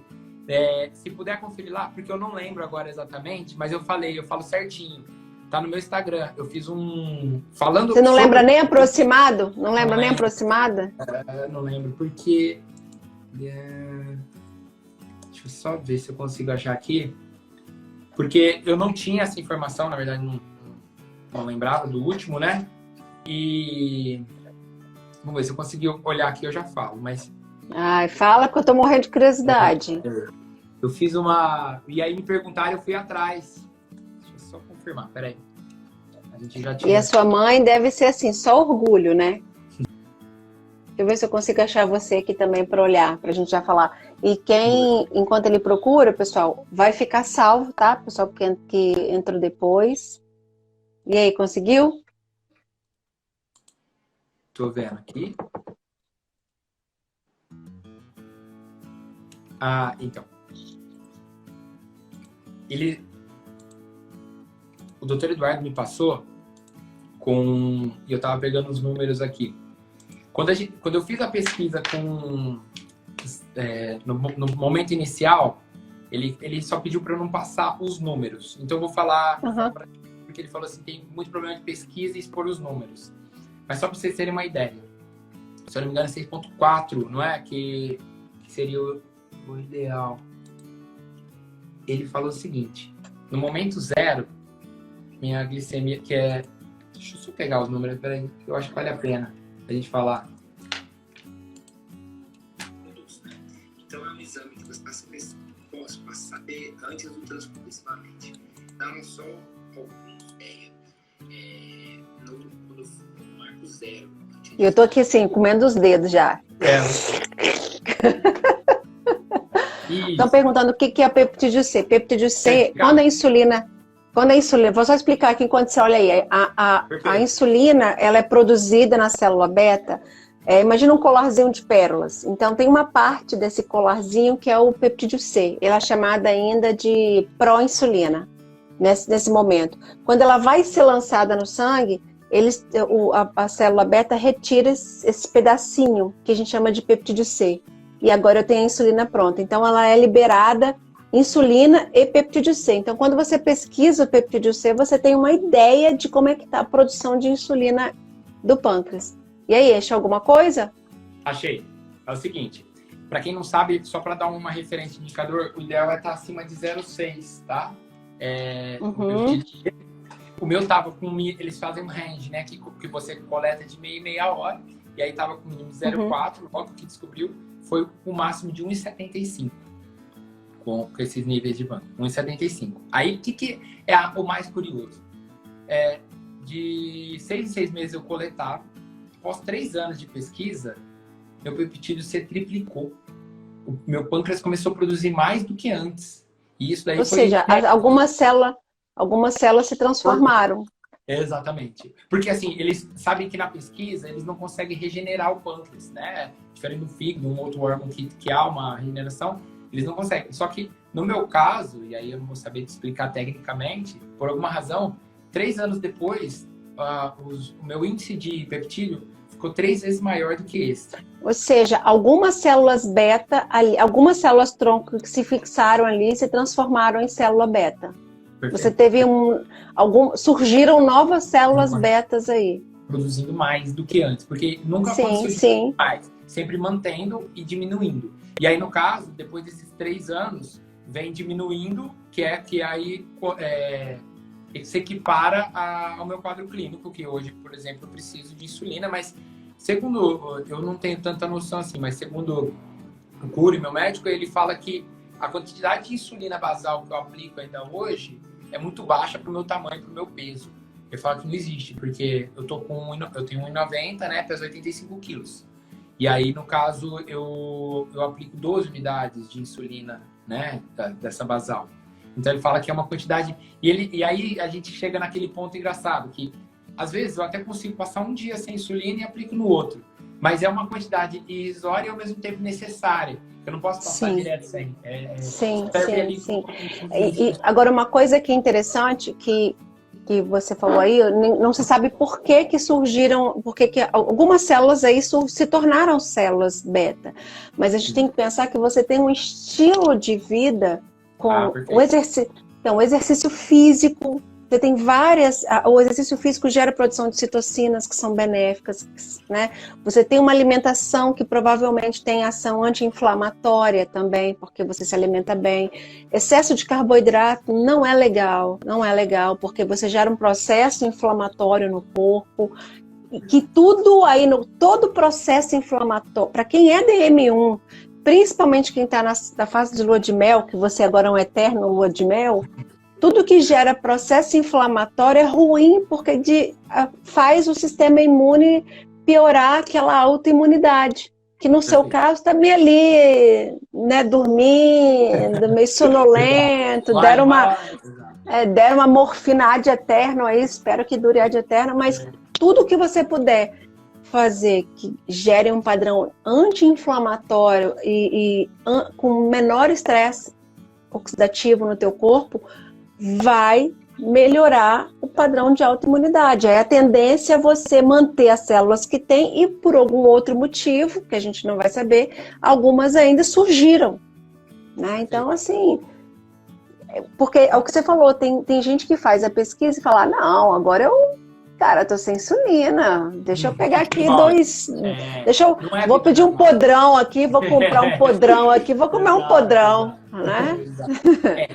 Se puder conferir lá, porque eu não lembro agora exatamente, mas eu falo certinho. Tá no meu Instagram. Eu fiz falando. Você não lembra nem aproximado? Não lembra nem aproximada? Não lembro, porque. Deixa eu só ver se eu consigo achar aqui. Porque eu não tinha essa informação, na verdade, não lembrava do último, né? E vamos ver se eu conseguir olhar aqui, eu já falo, mas... Ai, fala porque eu tô morrendo de curiosidade. Eu fiz e aí me perguntaram, eu fui atrás. Deixa eu só confirmar, peraí. A gente já tinha... E a sua mãe deve ser assim, só orgulho, né? Deixa eu ver se eu consigo achar você aqui também para olhar, pra gente já falar. E enquanto ele procura, pessoal, vai ficar salvo, tá? Pessoal que entrou depois. E aí, conseguiu? Tô vendo aqui. Ah, então. O doutor Eduardo me passou e eu tava pegando os números aqui. Quando eu fiz a pesquisa no momento inicial, ele só pediu para eu não passar os números. Então eu vou falar, porque ele falou assim, tem muito problema de pesquisa e expor os números. Mas só para vocês terem uma ideia. Se eu não me engano é 6,4, não é? Que seria o ideal. Ele falou o seguinte, no momento 0, minha glicemia, que é... Deixa eu só pegar os números, peraí, que eu acho que vale a pena a gente falar. Então é um exame que você posso passar antes do transporte, principalmente. Não só alguns no marco 0. E eu tô aqui assim, comendo os dedos já. Estão perguntando o que é peptídeo C. Peptídeo C, quando a insulina, vou só explicar aqui enquanto você olha aí. A insulina, ela é produzida na célula beta. Imagina um colarzinho de pérolas. Então tem uma parte desse colarzinho que é o peptídeo C. Ela é chamada ainda de pró-insulina nesse momento. Quando ela vai ser lançada no sangue, a célula beta retira esse pedacinho que a gente chama de peptídeo C. E agora eu tenho a insulina pronta. Então ela é liberada, insulina e peptídeo C. Então quando você pesquisa o peptídeo C, você tem uma ideia de como é que está a produção de insulina do pâncreas. E aí, achou alguma coisa? Achei. É o seguinte, para quem não sabe, só para dar uma referência de indicador, o ideal é estar acima de 0,6, tá? O meu tava com... Eles fazem um range, né? Que você coleta de meia hora. E aí tava com 0,4, logo que descobriu, foi o máximo de 1,75. Com esses níveis de banco. 1,75. Aí, o que é o mais curioso? De 6 em 6 meses eu coletava. Após 3 anos de pesquisa, meu peptídeo C triplicou. O meu pâncreas começou a produzir mais do que antes. E isso daí Ou seja, algumas células se transformaram. Exatamente. Porque assim, eles sabem que na pesquisa eles não conseguem regenerar o pâncreas, né? Diferente do fígado, um outro órgão que há uma regeneração, eles não conseguem. Só que no meu caso, e aí eu não vou saber te explicar tecnicamente, por alguma razão, 3 anos depois, o meu índice de peptídeo ficou 3 vezes maior do que esse. Ou seja, algumas células beta, algumas células tronco que se fixaram ali se transformaram em célula beta. Perfeito. Você teve surgiram novas células betas aí. Produzindo mais do que antes, porque nunca aconteceu mais. Sempre mantendo e diminuindo. E aí, no caso, depois desses 3 anos, vem diminuindo, que aí se equipara ao meu quadro clínico, que hoje, por exemplo, eu preciso de insulina, mas segundo, eu não tenho tanta noção assim, mas segundo o Cury, meu médico, ele fala que a quantidade de insulina basal que eu aplico ainda hoje é muito baixa para o meu tamanho, para o meu peso. Ele fala que não existe, porque eu tenho 1,90, né, peso 85 quilos. E aí, no caso, eu aplico 12 unidades de insulina, né, dessa basal. Então ele fala que é uma quantidade. E aí a gente chega naquele ponto engraçado, que às vezes eu até consigo passar um dia sem insulina e aplico no outro. Mas é uma quantidade irrisória e ao mesmo tempo necessária. Eu não posso passar Sim. direto sem. Sim, serve sim, ali sim. como- Agora, uma coisa que é interessante, que você falou aí, não se sabe por que que surgiram, por que que algumas células aí se tornaram células beta. Mas a gente tem que pensar que você tem um estilo de vida com perfeito. o exercício físico. Você tem o exercício físico gera produção de citocinas que são benéficas, né? Você tem uma alimentação que provavelmente tem ação anti-inflamatória também, porque você se alimenta bem. Excesso de carboidrato não é legal, porque você gera um processo inflamatório no corpo, e que tudo aí, todo processo inflamatório, para quem é DM1, principalmente quem está na fase de lua de mel, que você agora é um eterno lua de mel, tudo que gera processo inflamatório é ruim, porque faz o sistema imune piorar aquela autoimunidade, que no seu caso está meio ali, né, dormindo, meio sonolento, deram uma morfina ad eterno aí, espero que dure ad eterno, mas tudo que você puder fazer que gere um padrão anti-inflamatório e com menor estresse oxidativo no teu corpo, vai melhorar o padrão de autoimunidade. Aí a tendência é você manter as células que tem e por algum outro motivo, que a gente não vai saber, algumas ainda surgiram, né? Então, assim, porque é o que você falou, tem gente que faz a pesquisa e fala, não, agora cara, tô sem insulina, deixa eu pegar aqui vou pedir um podrão aqui, vou comprar um podrão aqui, vou comer um podrão, né?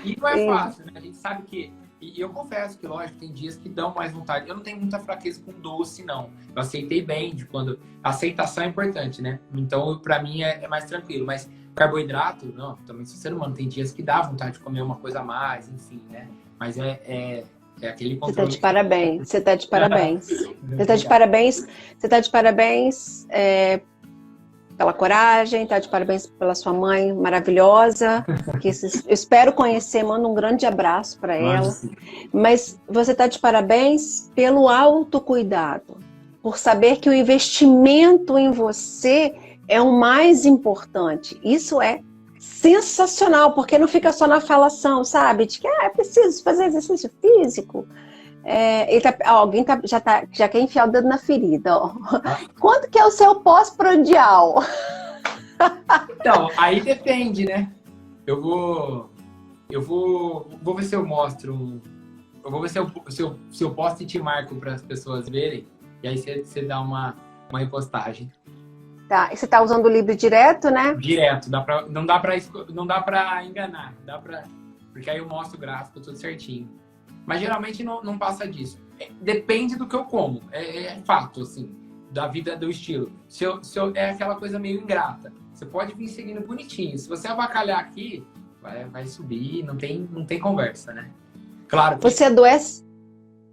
E não é fácil, né? A gente sabe que, e eu confesso que, lógico, tem dias que dão mais vontade. Eu não tenho muita fraqueza com doce, não. Eu aceitei bem de quando... A aceitação é importante, né? Então, pra mim, é mais tranquilo. Mas carboidrato, não, também sou ser humano. Tem dias que dá vontade de comer uma coisa a mais, enfim, né? Mas é aquele controle. Você tá de parabéns. Você tá de parabéns. Você tá de parabéns. Você tá de parabéns pela coragem, tá de parabéns pela sua mãe maravilhosa, que eu espero conhecer, mando um grande abraço para ela. Mas você tá de parabéns pelo autocuidado, por saber que o investimento em você é o mais importante. Isso é sensacional, porque não fica só na falação, sabe? De que é preciso fazer exercício físico. Alguém já quer enfiar o dedo na ferida. Ó. Quanto que é o seu pós-prandial? Então, aí depende, né? Eu vou ver se eu mostro. Eu vou ver se eu posto e te marco para as pessoas verem. E aí você dá uma repostagem. Tá, e você tá usando o livro direto, né? Direto, não dá pra enganar, porque aí eu mostro o gráfico tudo certinho. Mas geralmente não passa disso. Depende do que eu como, é fato, assim, da vida, do estilo. Se eu é aquela coisa meio ingrata, você pode vir seguindo bonitinho. Se você avacalhar aqui, vai subir, não tem conversa, né? Claro. Você adoece?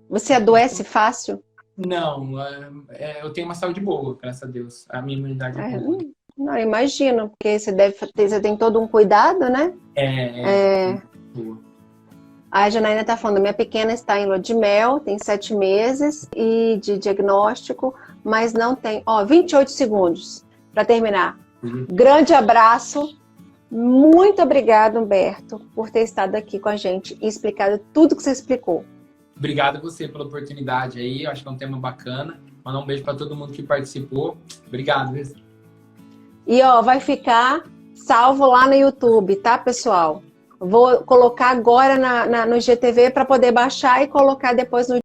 Você adoece fácil? Não, eu tenho uma saúde boa, graças a Deus. A minha imunidade é boa. Não, imagino, porque você tem todo um cuidado, né? Boa. A Janaína está falando, minha pequena está em lua de mel, tem 7 meses e de diagnóstico, mas não tem... 28 segundos para terminar. Grande abraço. Muito obrigada, Humberto, por ter estado aqui com a gente e explicado tudo que você explicou. Obrigado a você pela oportunidade aí, eu acho que é um tema bacana. Mandar um beijo para todo mundo que participou. Obrigado, viu? E vai ficar salvo lá no YouTube, tá, pessoal? Vou colocar agora no GTV para poder baixar e colocar depois no